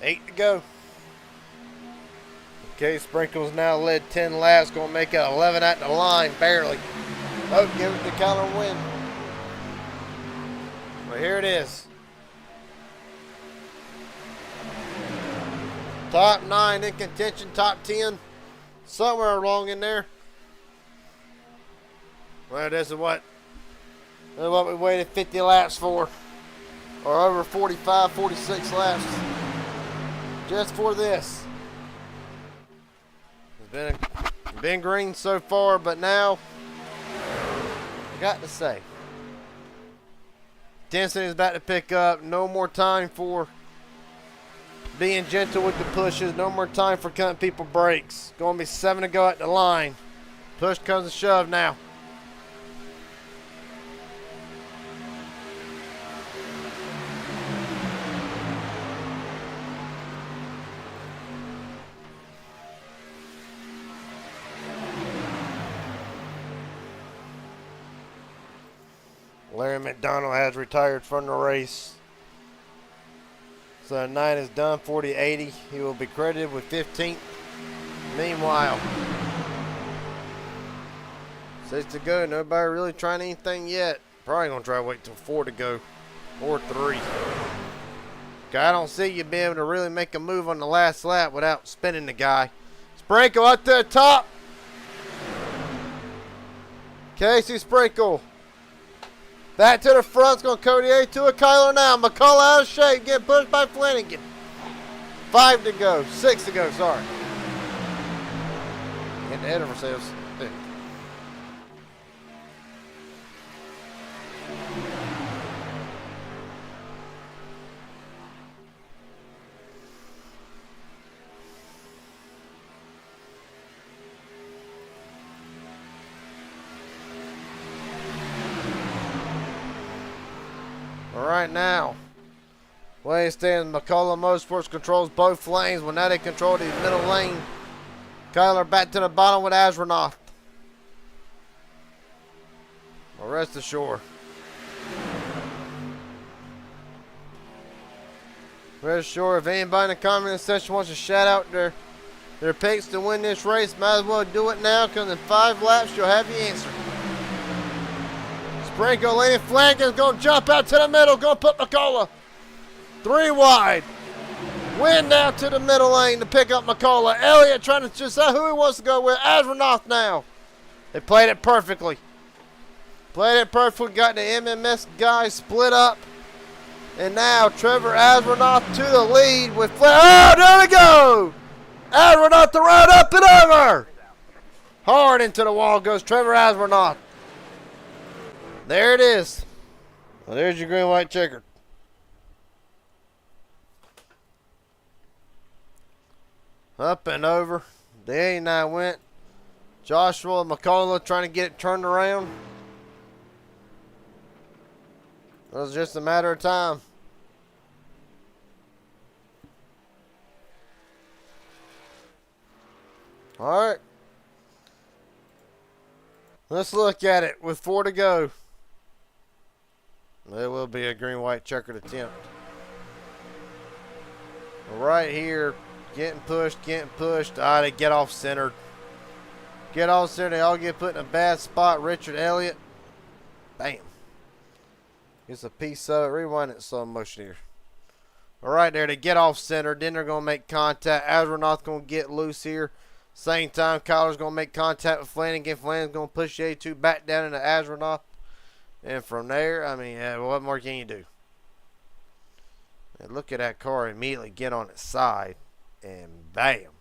Eight to go. Okay, Sprinkle's now led 10 laps. Going to make it 11 at the line, barely. Oh, give it to Kyler win. Well, here it is. Top 9 in contention, top 10, somewhere along in there. Well, this is what Look what we waited 50 laps for. Or over 45, 46 laps. Just for this. It's been green so far, but now, I got to say, intensity is about to pick up. No more time for being gentle with the pushes. No more time for cutting people brakes. Going to be 7 to go at the line. Push comes to shove now. Larry McDonald has retired from the race. So the night is done, 40-80. He will be credited with 15th. Meanwhile, 6 to go. Nobody really trying anything yet. Probably going to try to wait till 4 to go. Or 3. I don't see you being able to really make a move on the last lap without spinning the guy. Sprinkle up to the top. Casey Sprinkle. Back to the front. It's going to Cody A to a Kyler now. McCullough out of shape. Getting pushed by Flanagan. 5 to go. 6 to go. Sorry. Getting ahead of ourselves. Right now, way it stands, McCullough Motorsports controls both lanes. Well, now they control the middle lane. Kyler back to the bottom with Astronaut. Well, rest assured. Rest assured, if anybody in the comment section wants to shout out their picks to win this race, might as well do it now, because in 5 laps you'll have your answer. Sprinkle leading Flanagan's going to jump out to the middle. Going to put McCullough 3 wide. Win now to the middle lane to pick up McCullough. Elliott trying to decide who he wants to go with. Astronaut now. They played it perfectly. Played it perfectly. Got the MMS guys split up. And now Trevor Astronaut to the lead with Oh, there we go. Astronaut to ride up and over. Hard into the wall goes Trevor Astronaut. There it is. Well, there's your green, white checkered. Up and over. The 89 went. Joshua McCullough trying to get it turned around. It was just a matter of time. All right. Let's look at it with 4 to go. There will be a green-white checkered attempt. Right here, getting pushed. They get off centered. Get off centered. They all get put in a bad spot. Richard Elliott. Bam. Gets a piece of it. Rewind it slow motion here. All right there, they get off center. Then they're going to make contact. Astronaut's going to get loose here. Same time, Kyler's going to make contact with Flanagan. Flanagan's going to push the A2 back down into Astronaut. And from there, I mean, what more can you do? And look at that car immediately get on its side. And bam.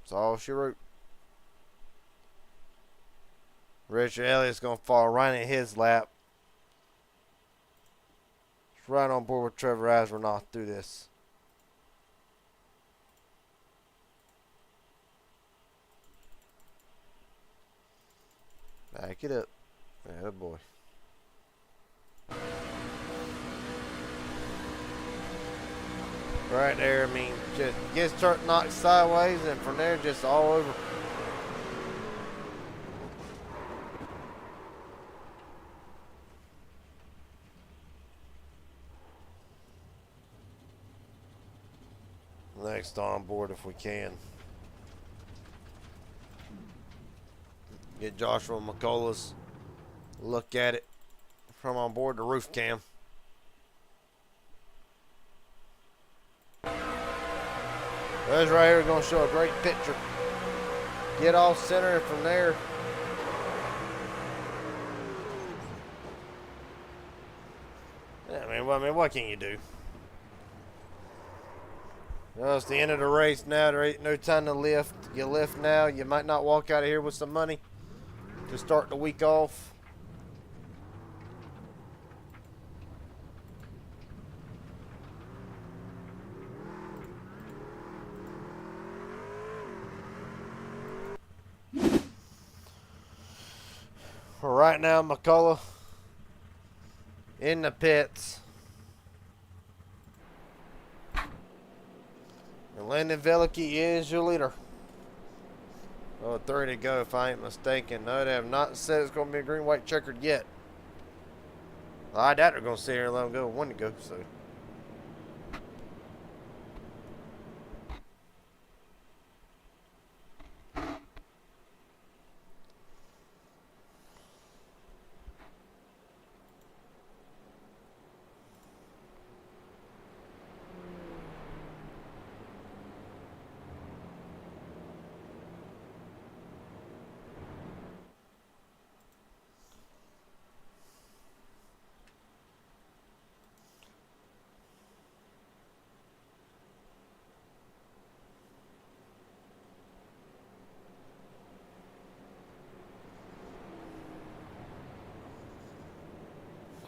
That's all she wrote. Richard Elliott's going to fall right in his lap. He's right on board with Trevor Astronaut through this. Back it up. Atta boy. Right there, I mean, just gets knocked sideways, and from there, just all over. Next on board if we can. Get Joshua McCullough's look at it from on board the roof cam. There's right here going to show a great picture. Get off center, and from there, well, I mean, what can you do? Well, it's the end of the race now. There ain't no time to lift. You lift now, you might not walk out of here with some money to start the week off. Well, right now, McCullough in the pits. And Landon Velicky is your leader. Oh, 3 to go if I ain't mistaken. No, they have not said it's going to be a green-white checkered yet. I doubt they're going to sit here and let them go 1 to go, so.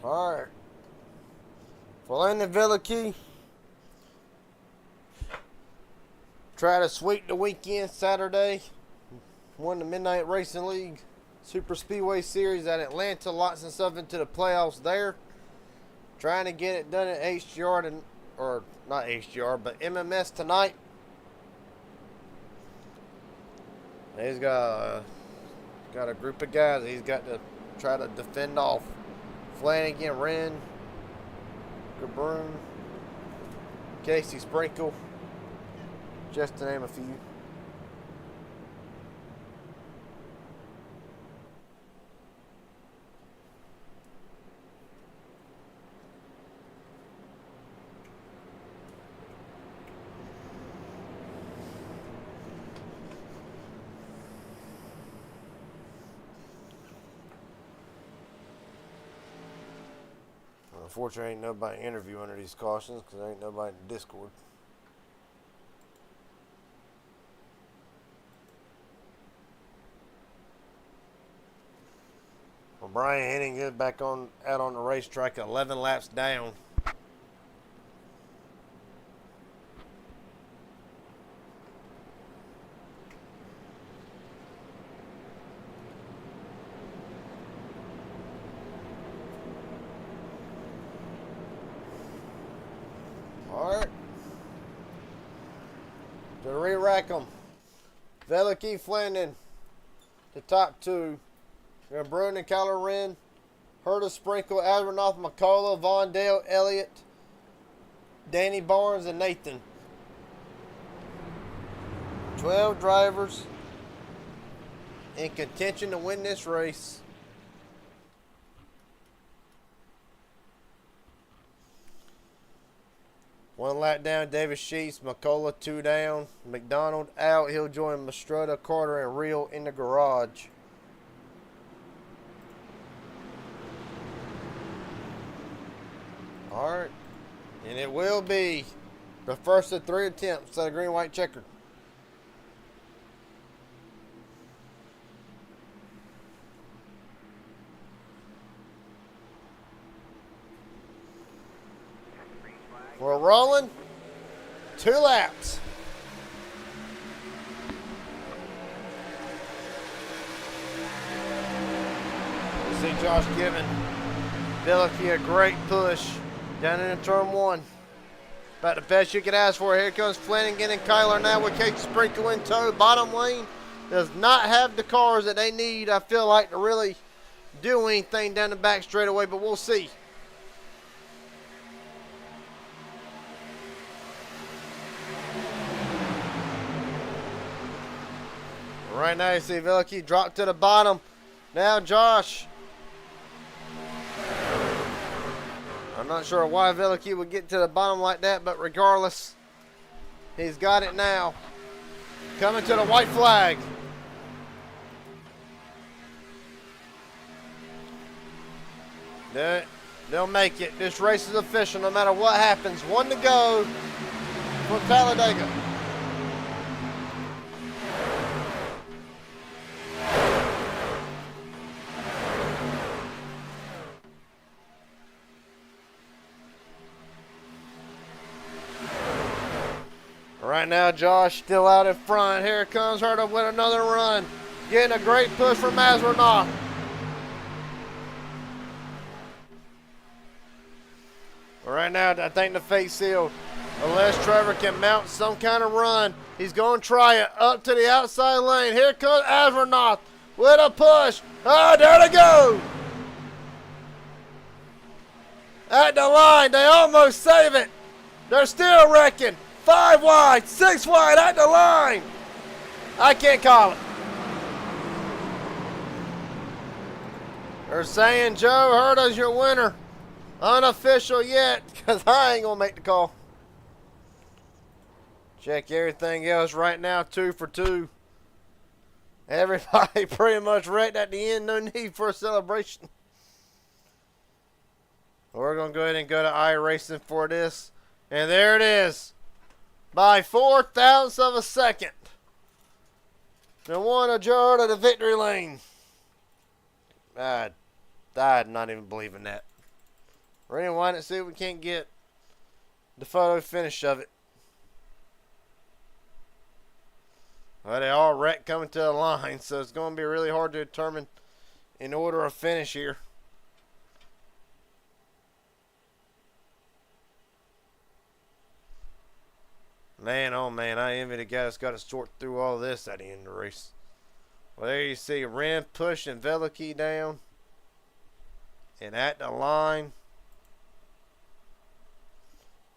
All right. For Landon Velicky, try to sweep the weekend Saturday. Won the Midnight Racing League Super Speedway Series at Atlanta. Lots and stuff into the playoffs there. Trying to get it done at HGR, or not HGR, but MMS tonight. He's got a group of guys he's got to try to defend off. Flanagan, Wren, Gabroon, Casey Sprinkle, just to name a few. Unfortunately, ain't nobody interview under these cautions because there ain't nobody in the Discord. Well, Brian Henning is back out on the racetrack, 11 laps down. Alright. To re-rack them. Velicky, Flanagan, the top two. Brun and Kyler Wren, Herta Sprinkle, Adrenoff, McCullough, Vondale, Elliott, Danny Barnes, and Nathan. 12 drivers in contention to win this race. One lap down, Davis Sheets, McCullough 2 down, McDonald out. He'll join Mastrota, Carter, and Reel in the garage. Alright, and it will be the first of 3 attempts at a green-white checker. We're rolling. 2 laps. You see Josh giving Velicky a great push down in turn 1. About the best you could ask for. Here comes Flanagan and Kyler now with Kate Sprinkle in tow. Bottom lane does not have the cars that they need, I feel like, to really do anything down the back straightaway, but we'll see. Right now you see Velicky drop to the bottom. Now Josh. I'm not sure why Velicky would get to the bottom like that, but regardless, he's got it now. Coming to the white flag. They'll make it. This race is official no matter what happens. 1 to go for Talladega. Right now, Josh still out in front. Here comes her to win another run. Getting a great push from Azronoff. Right now, I think the fate's sealed. Unless Trevor can mount some kind of run, he's going to try it up to the outside lane. Here comes Azronoff with a push. Oh, there they go. At the line, they almost save it. They're still wrecking. 5 wide, 6 wide at the line. I can't call it. They're saying Joe Herta's your winner. Unofficial yet, because I ain't going to make the call. Check everything else right now, 2 for 2. Everybody pretty much wrecked at the end. No need for a celebration. We're going to go ahead and go to iRacing for this. And there it is. By 4 thousandths of a second. The one of Joe to the victory lane. I'm not even believing that. We're going to wind it, see if we can't get the photo finish of it. Well, they all wrecked coming to the line, so it's going to be really hard to determine in order of finish here. Man, oh man, I envy the guy that's got to sort through all this at the end of the race. Well, there you see Ren pushing Veliky down. And at the line.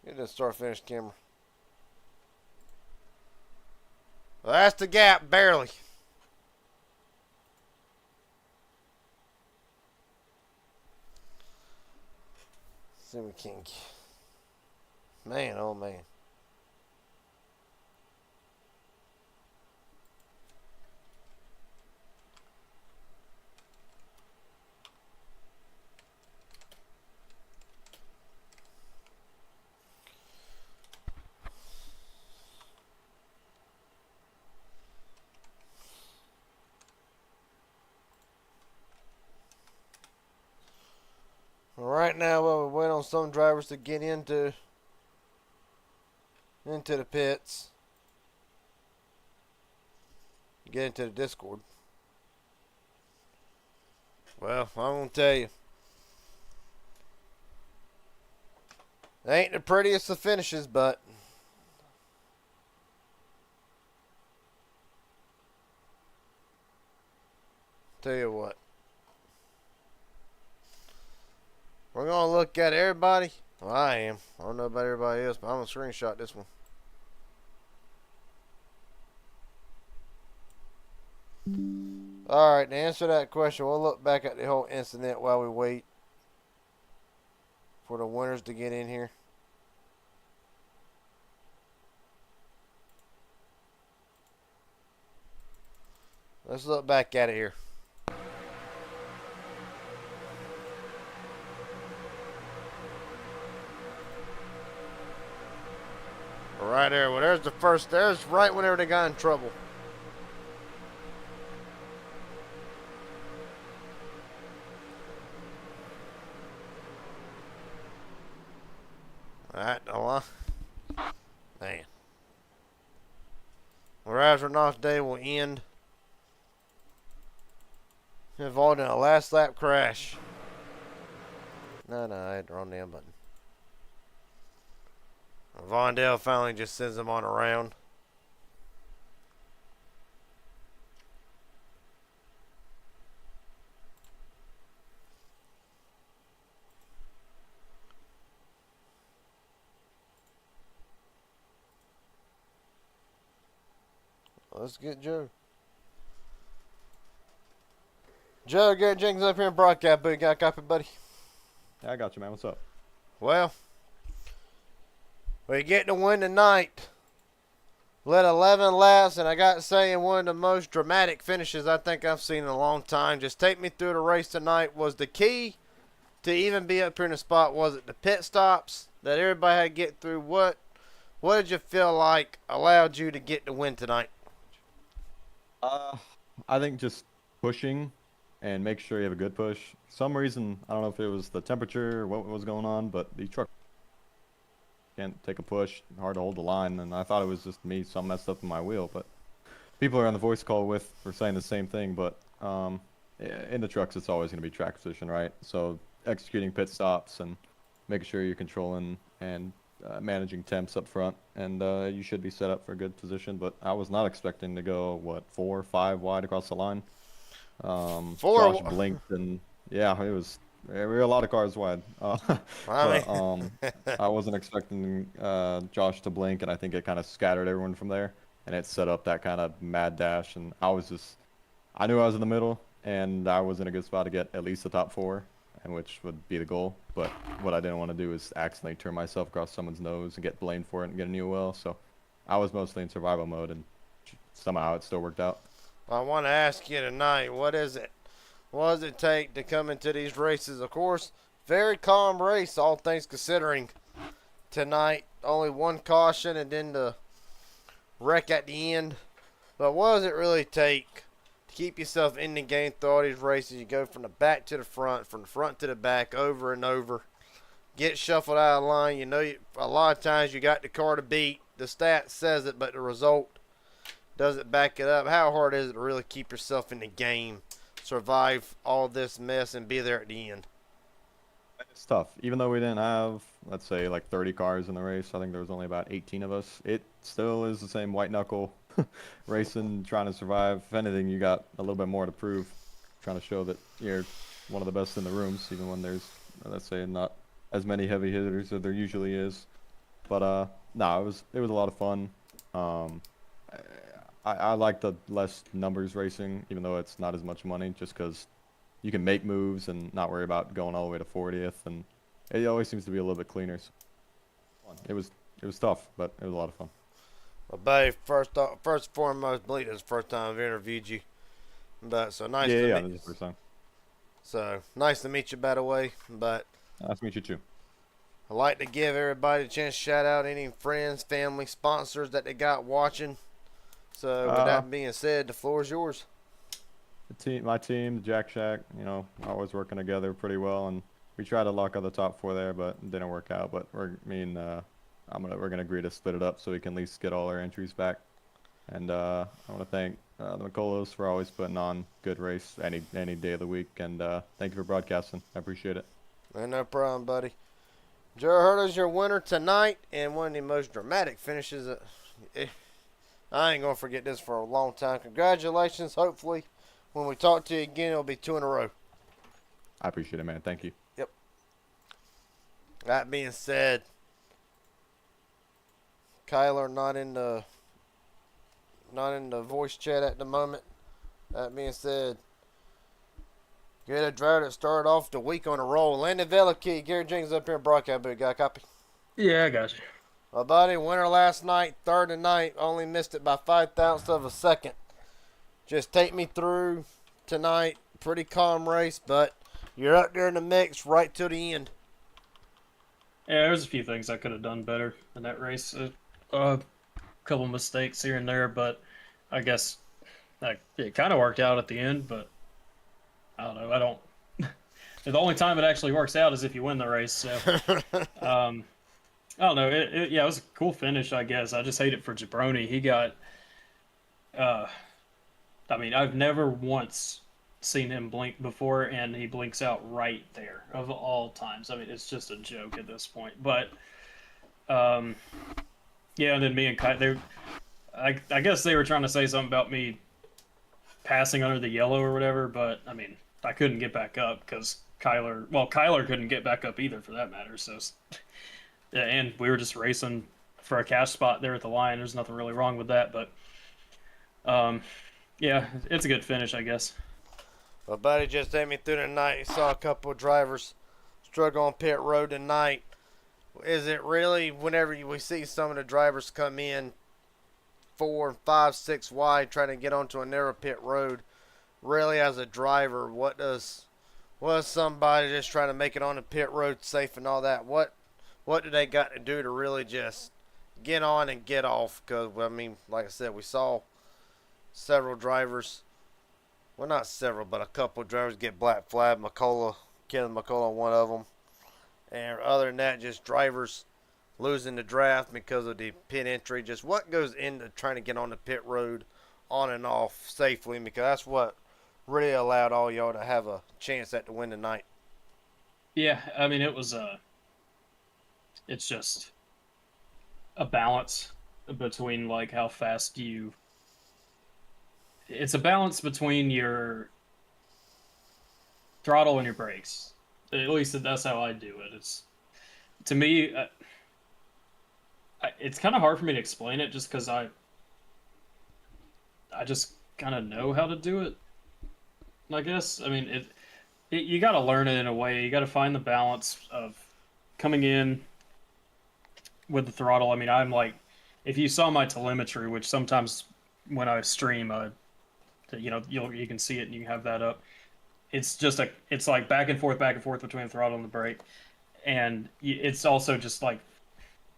Get the start finish camera. Well, that's the gap, barely. See if we can. Man, oh man. Right now, we'll wait on some drivers to get into the pits. Get into the Discord. Well, I'm going to tell you. They ain't the prettiest of finishes, but tell you what. We're going to look at everybody. Well, I am. I don't know about everybody else, but I'm going to screenshot this one. Alright, to answer that question, we'll look back at the whole incident while we wait for the winners to get in here. Let's look back at it here. Right there. Well, there's the first. There's right whenever they got in trouble. Alright, the line. Man. Well, Azronoff's day will end involved in a last lap crash. No, I had the wrong damn button. Vondell finally just sends him on around. Let's get Joe. Joe, get Jenkins up here and broadcast, buddy. Got a copy, buddy? Yeah, I got you, man. What's up? Well, we get to win tonight. Led 11 laps, and I got to say, one of the most dramatic finishes I think I've seen in a long time. Just take me through the race tonight. Was the key to even be up here in the spot? Was it the pit stops that everybody had to get through? What did you feel like allowed you to get the win tonight? I think just pushing and make sure you have a good push. For some reason, I don't know if it was the temperature or what was going on, but the truck can't take a push. Hard to hold the line, and I thought it was just me, some messed up in my wheel. But people are on the voice call with were saying the same thing. But in the trucks, it's always going to be track position, right? So executing pit stops and making sure you're controlling and managing temps up front, and you should be set up for a good position. But I was not expecting to go 4 or 5 wide across the line. Josh blinked, and yeah, there were a lot of cars wide. I wasn't expecting Josh to blink, and I think it kind of scattered everyone from there, and it set up that kind of mad dash. And I knew I was in the middle, and I was in a good spot to get at least the top 4, and which would be the goal. But what I didn't want to do is accidentally turn myself across someone's nose and get blamed for it and get a new well. So I was mostly in survival mode, and somehow it still worked out. I want to ask you tonight, what does it take to come into these races? Of course, very calm race, all things considering. Tonight, only 1 caution and then the wreck at the end. But what does it really take to keep yourself in the game through all these races? You go from the back to the front, from the front to the back, over and over. Get shuffled out of line. You know, a lot of times you got the car to beat. The stat says it, but the result doesn't back it up. How hard is it to really keep yourself in the game, survive all this mess, and be there at the end? It's tough. Even though we didn't have, let's say, like 30 cars in the race, I think there was only about 18 of us. It still is the same white knuckle racing, trying to survive. If anything, you got a little bit more to prove, trying to show that you're one of the best in the rooms, even when there's, let's say, not as many heavy hitters as there usually is. But no, it was a lot of fun. I like the less numbers racing, even though it's not as much money, just because you can make moves and not worry about going all the way to 40th, and it always seems to be a little bit cleaner. So it was tough, but it was a lot of fun. Well, buddy, first and foremost, I believe this is the first time I've interviewed you. But so nice to meet this is the first time. So nice to meet you, by the way. But Nice to meet you too. I'd like to give everybody a chance to shout out any friends, family, sponsors that they got watching. So with that being said, the floor is yours. My team, the Jack Shack, always working together pretty well, and we tried to lock up the top 4 there, but it didn't work out. But we're gonna agree to split it up so we can at least get all our entries back. And I want to thank the McCulloughs for always putting on good race any day of the week, and thank you for broadcasting. I appreciate it. No problem, buddy. Joe Hurta's your winner tonight, and one of the most dramatic finishes. I ain't gonna forget this for a long time. Congratulations. Hopefully, when we talk to you again, it'll be 2 in a row. I appreciate it, man. Thank you. Yep. That being said, Kyler not in the voice chat at the moment. That being said, get a driver that started off the week on a roll. Landon Velikey, Gary Jenkins up here in broadcast booth. Got a copy? Yeah, I got you. My buddy, winner last night, third tonight, only missed it by 0.05 of a second. Just take me through tonight. Pretty calm race, but you're up there in the mix right till the end. Yeah, there's a few things I could have done better in that race. A couple mistakes here and there, but I guess it kind of worked out at the end, but I don't know. The only time it actually works out is if you win the race, so... I don't know. It was a cool finish, I guess. I just hate it for Jabroni. He got, I've never once seen him blink before, and he blinks out right there of all times. I mean, it's just a joke at this point. But, and then me and Kai, I guess they were trying to say something about me passing under the yellow or whatever, but, I mean, I couldn't get back up because Kyler couldn't get back up either for that matter, so... Yeah, and we were just racing for a cash spot there at the line. There's nothing really wrong with that, but it's a good finish, I guess. Well, buddy, just take me through the night. You saw a couple of drivers struggle on pit road tonight. Is it really, whenever we see some of the drivers come in 4, 5, 6 wide trying to get onto a narrow pit road, really as a driver, what does Was somebody just trying to make it on the pit road safe and all that? What do they got to do to really just get on and get off? Because, I mean, like I said, we saw several drivers, well, not several, but a couple of drivers get black flag. Kevin McCullough, one of them. And other than that, just drivers losing the draft because of the pit entry. Just what goes into trying to get on the pit road on and off safely, because that's what really allowed all y'all to have a chance at the win tonight. Yeah, I mean, it's just a balance between like how fast you. It's a balance between your throttle and your brakes. At least that's how I do it. It's to me, it's kind of hard for me to explain it just because I just kind of know how to do it. I guess. I mean, you got to learn it in a way. You got to find the balance of coming in with the throttle. I mean, I'm like, if you saw my telemetry, which sometimes when I stream, you can see it and you can have that up. It's like back and forth between the throttle and the brake, and it's also just like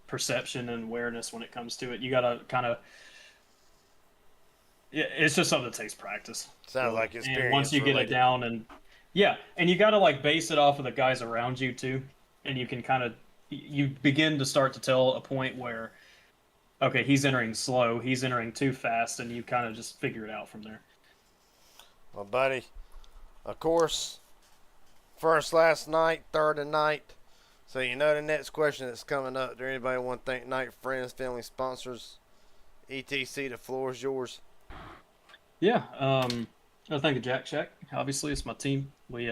perception and awareness when it comes to it. You got to kind of. It's just something that takes practice. Sounds like experience. And once you get it down, and you got to like base it off of the guys around you too, and you can kind of you begin to start to tell a point where, okay, he's entering slow, he's entering too fast, and you kind of just figure it out from there. Well, buddy, of course, first last night, third tonight. So you know the next question that's coming up. Do anybody want to thank night friends, family, sponsors, etc.? The floor is yours. Yeah, I thank Jack Shack. Obviously, it's my team. We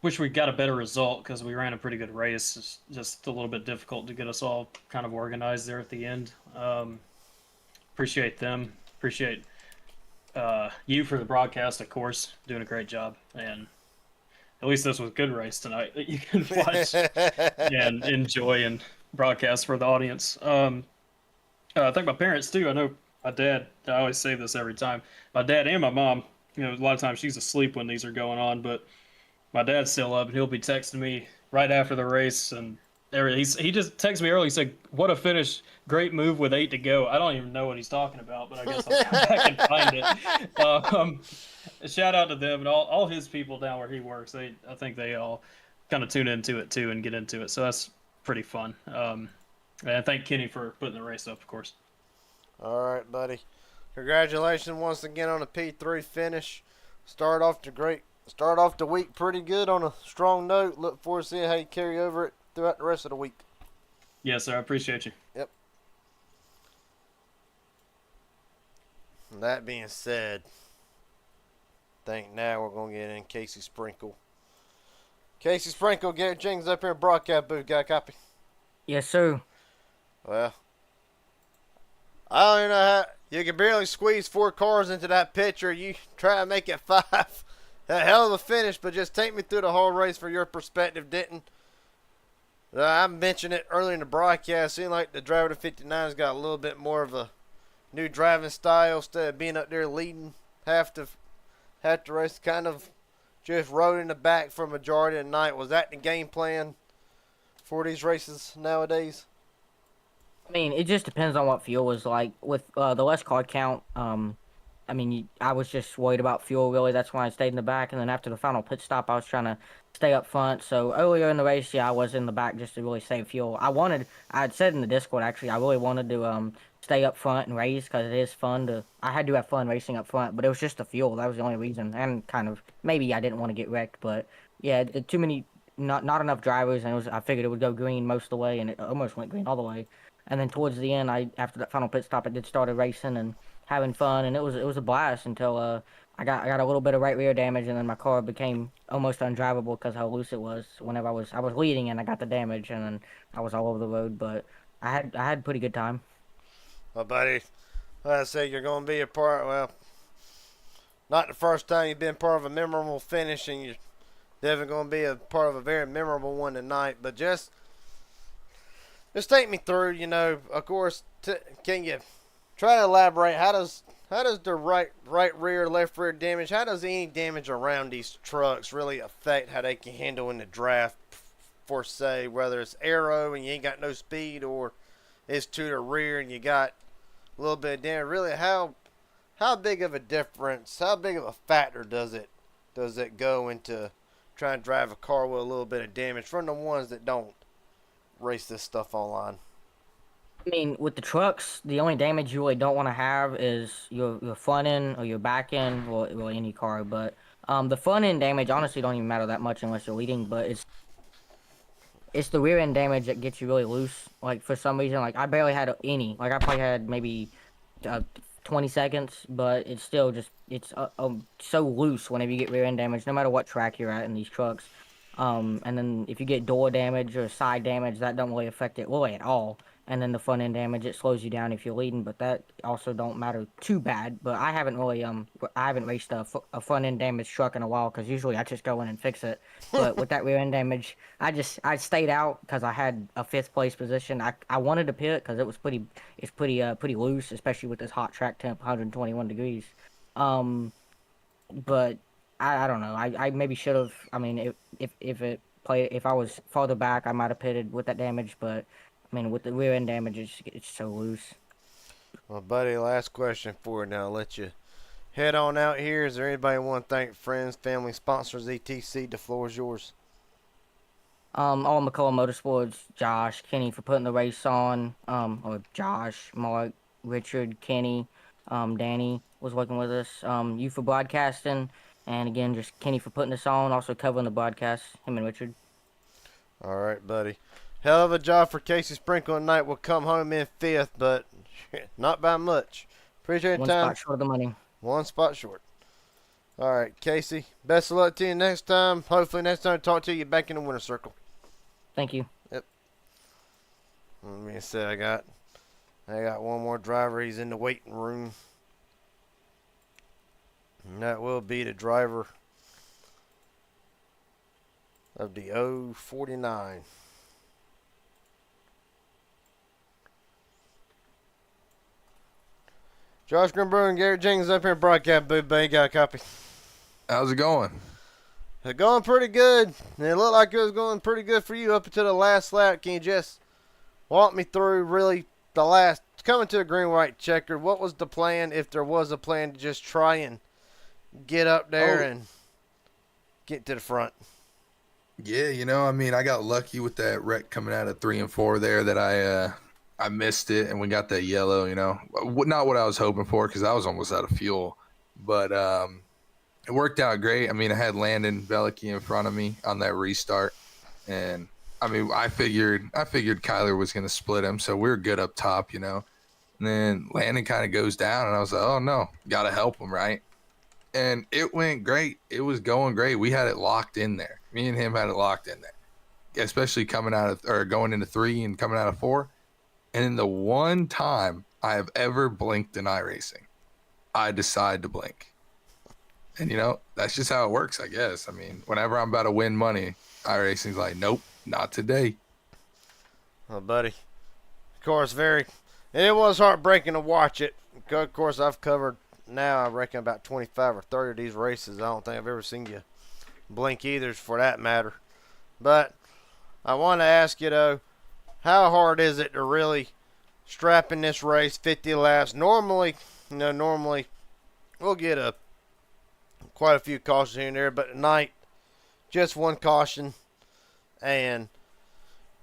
wish we got a better result because we ran a pretty good race. It's just a little bit difficult to get us all kind of organized there at the end. Appreciate them. Appreciate you for the broadcast, of course, doing a great job. And at least this was a good race tonight that you can watch and enjoy and broadcast for the audience. I thank my parents too. I know my dad, I always say this every time. My dad and my mom, a lot of times she's asleep when these are going on, but my dad's still up and he'll be texting me right after the race and he just texted me early. He said, "What a finish. Great move with 8 to go." I don't even know what he's talking about, but I guess I'll come back and find it. Shout out to them and all his people down where he works. I think they all kind of tune into it too and get into it. So that's pretty fun. And thank Kenny for putting the race up, of course. All right, buddy. Congratulations once again on a P3 finish. Start off the week pretty good on a strong note. Look forward to seeing how you carry over it throughout the rest of the week. Yes, sir. I appreciate you. Yep. And that being said, I think now we're going to get in Casey Sprinkle. Casey Sprinkle, Garrett Jenkins up here in broadcast booth. Got a copy? Yes, sir. Well, I don't even know how you can barely squeeze 4 cars into that picture. You try to make it 5. A hell of a finish, but just take me through the whole race for your perspective, Denton. I mentioned it earlier in the broadcast. Seemed like the driver to 59's got a little bit more of a new driving style instead of being up there leading half the race. Kind of just rode in the back for a majority of the night. Was that the game plan for these races nowadays? I mean, it just depends on what fuel is like. With the less car count, I mean, I was just worried about fuel, really. That's why I stayed in the back. And then after the final pit stop, I was trying to stay up front. So earlier in the race, yeah, I was in the back just to really save fuel. I had said in the Discord, actually, I really wanted to stay up front and race because it is fun I had to have fun racing up front. But it was just the fuel. That was the only reason. And kind of, maybe I didn't want to get wrecked. But yeah, too many, not enough drivers. And I figured it would go green most of the way. And it almost went green all the way. And then towards the end, after that final pit stop, I did started racing and having fun, and it was a blast until I got a little bit of right rear damage, and then my car became almost undrivable because how loose it was. Whenever I was leading, and I got the damage, and then I was all over the road. But I had a pretty good time. Well, buddy, like I say, you're going to be a part. Well, not the first time you've been part of a memorable finish, and you're definitely going to be a part of a very memorable one tonight. But just take me through. Of course, can you try to elaborate? How how does the right rear, left rear damage, how does any damage around these trucks really affect how they can handle in the draft, for say, whether it's aero and you ain't got no speed, or it's to the rear and you got a little bit of damage? Really, how big of a difference, how big of a factor does it go into trying to drive a car with a little bit of damage from the ones that don't race this stuff online? I mean, with the trucks, the only damage you really don't want to have is your front end or your back end, well, really any car. But the front end damage honestly don't even matter that much unless you're leading. But it's the rear end damage that gets you really loose. Like for some reason, like I barely had any. Like I probably had maybe 20 seconds, but it's still just so loose whenever you get rear end damage, no matter what track you're at in these trucks. And then if you get door damage or side damage, that don't really affect it really at all. And then the front end damage, it slows you down if you're leading, but that also don't matter too bad. But I haven't really I haven't raced a front end damage truck in a while, because usually I just go in and fix it. But with that rear end damage, I stayed out because I had a 5th place position. I wanted to pit because it's pretty loose, especially with this hot track temp, 121 degrees. But I don't know. I maybe should have. I mean, if I was farther back, I might have pitted with that damage. But I mean, with the rear end damage, it's so loose. Well, buddy, last question for you now. I'll let you head on out here. Is there anybody you want to thank, friends, family, sponsors, etc.? The floor is yours. All McCullough Motorsports, Josh, Kenny for putting the race on. Or Josh, Mark, Richard, Kenny, Danny was working with us. You for broadcasting, and again, just Kenny for putting this on, also covering the broadcast. Him and Richard. All right, buddy. Hell of a job for Casey Sprinkle tonight. Will come home in 5th, but not by much. Appreciate your time. 1 spot short of the money. 1 spot short. All right, Casey. Best of luck to you next time. Hopefully next time I talk to you, back in the winner's circle. Thank you. Yep. Let me see. I got one more driver. He's in the waiting room. And that will be the driver of the 049. Josh Grimbrun and Garrett Jenkins up here in broadcast booth, buddy. Got a copy. How's it going? It's going pretty good. And it looked like it was going pretty good for you up until the last lap. Can you just walk me through really the last, coming to a green-white checker, what was the plan, if there was a plan, to just try and get up there and get to the front? Yeah, I mean, I got lucky with that wreck coming out of 3 and 4 there that I missed it, and we got that yellow, Not what I was hoping for, because I was almost out of fuel. But it worked out great. I mean, I had Landon Velicky in front of me on that restart. And, I mean, I figured Kyler was going to split him, so we were good up top, And then Landon kind of goes down, and I was like, oh, no, got to help him, right? And it went great. It was going great. We had it locked in there. Me and him had it locked in there, especially going into 3 and coming out of 4. And in the one time I have ever blinked in iRacing, I decide to blink. And, that's just how it works, I guess. I mean, whenever I'm about to win money, iRacing's like, nope, not today. Well, buddy, of course, and it was heartbreaking to watch it. Of course, I've covered now, I reckon, about 25 or 30 of these races. I don't think I've ever seen you blink either, for that matter. But I want to ask you, though, how hard is it to really strap in this race 50 laps? Normally we'll get quite a few cautions here and there, but tonight, just 1 caution. And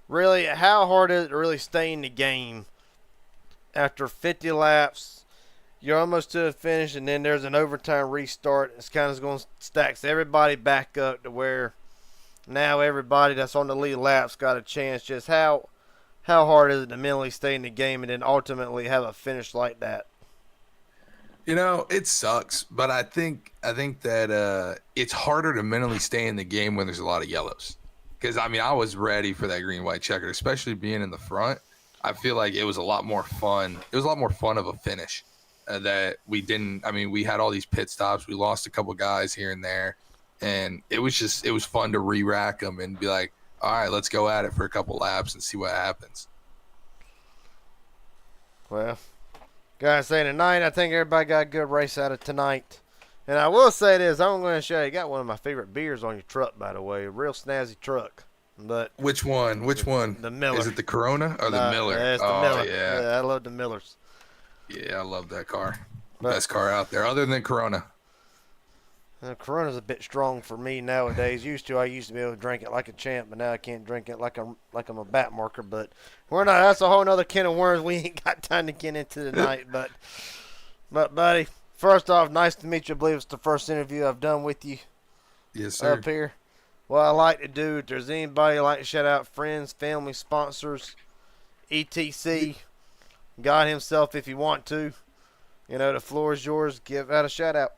really, how hard is it to really stay in the game after 50 laps? You're almost to the finish, and then there's an overtime restart. It's kind of going to stack everybody back up to where now everybody that's on the lead laps got a chance. Just how hard is it to mentally stay in the game and then ultimately have a finish like that? It sucks, but I think that it's harder to mentally stay in the game when there's a lot of yellows. Because, I mean, I was ready for that green-white checker, especially being in the front. I feel like it was a lot more fun. It was a lot more fun of a finish that we didn't. I mean, we had all these pit stops. We lost a couple guys here and there. And it was fun to re-rack them and be like, all right, let's go at it for a couple laps and see what happens. Well, Gotta say tonight, I think everybody got a good race out of tonight. And I will say this, I'm going to show you got one of my favorite beers on your truck, by the way. A real snazzy truck. But Which one? Which one? the Miller. Is it the Corona or the Miller? Yeah, it's the Oh, Miller. yeah. I love the Millers. Yeah, I love that car. But- Best car out there, other than Corona. Corona's a bit strong for me nowadays. I used to be able to drink it like a champ, but now I can't drink it like I'm a bat marker. But we're not. That's a whole nother can of worms we ain't got time to get into tonight. But buddy, first off, nice to meet you. I believe it's the first interview I've done with you Yes, sir. up here. What I like to do, if there's anybody like to shout out friends, family, sponsors, etc., God himself, if you want to, the floor is yours. Give out a shout out.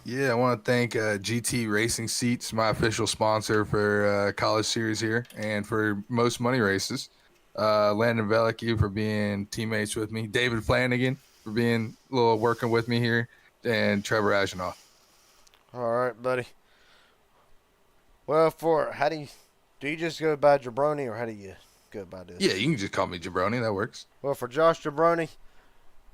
Yeah, I want to thank GT Racing Seats, my official sponsor for College Series here and for most money races. Landon Velicki for being teammates with me. David Flanagan for being working with me here. And Trevor Agenoff. All right, buddy. Well, do you just go by Jabroni or how do you go by this? Yeah, you can just call me Jabroni. That works. Well, for Josh Jabroni,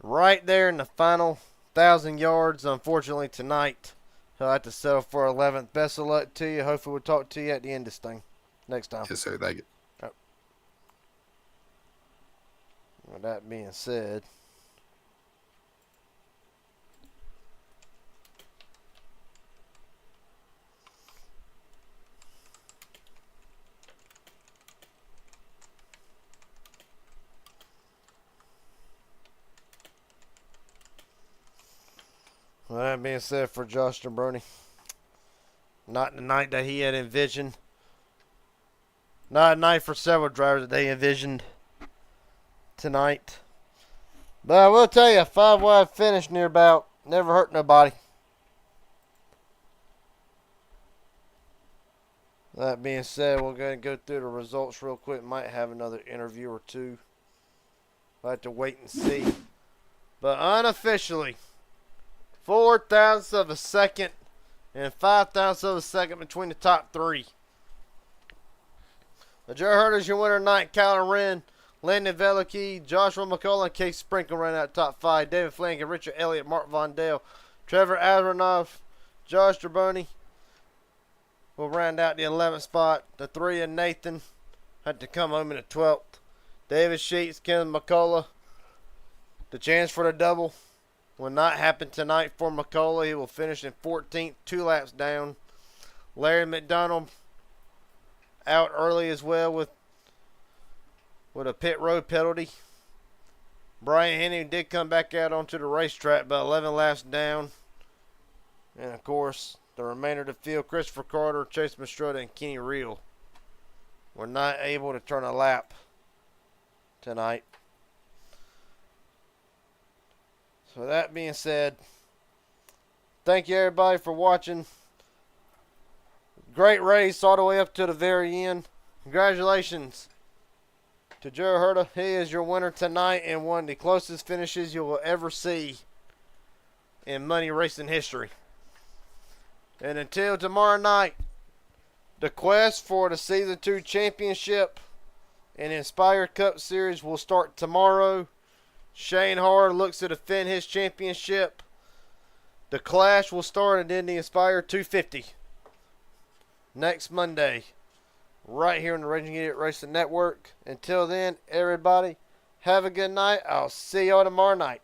right there in the final 1,000 yards, unfortunately tonight, he'll have to settle for 11th. Best of luck to you. Hopefully we'll talk to you at the end of this thing next time. Yes, sir. Thank you. With that being said, for Josh Jabroni, not the night that he had envisioned. Not a night for several drivers that they envisioned tonight. But I will tell you, a 5-wide finish near about never hurt nobody. That being said, we're going to go through the results real quick. Might have another interview or two. We'll have to wait and see. But unofficially, 4 thousandths of a second and 5 thousandths of a second between the top three. The Joe Herder's your winner tonight. Kyler Wren, Landon Velicki, Joshua McCullough, and Case Sprinkle ran out top 5. David Flanagan, Richard Elliott, Mark Vondale, Trevor Aronoff, Josh Jabroni will round out the 11th spot. The 3 of Nathan had to come home in the 12th. David Sheets, Ken McCullough. The chance for the double will not happen tonight for McCullough. He will finish in 14th, 2 laps down. Larry McDonald out early as well with a pit road penalty. Brian Henry did come back out onto the racetrack, but 11 laps down. And of course, the remainder of the field, Christopher Carter, Chase Mastrota, and Kenny Reel were not able to turn a lap tonight. So that being said, thank you everybody for watching. Great race all the way up to the very end. Congratulations to Joe Herder. He is your winner tonight and one of the closest finishes you will ever see in money racing history. And until tomorrow night, the quest for the Season 2 Championship and Inspire Cup Series will start tomorrow. Shane Hard looks to defend his championship. The Clash will start and then the Inspire 250 next Monday, right here on the Raging Idiot Racing Network. Until then, everybody, have a good night. I'll see y'all tomorrow night.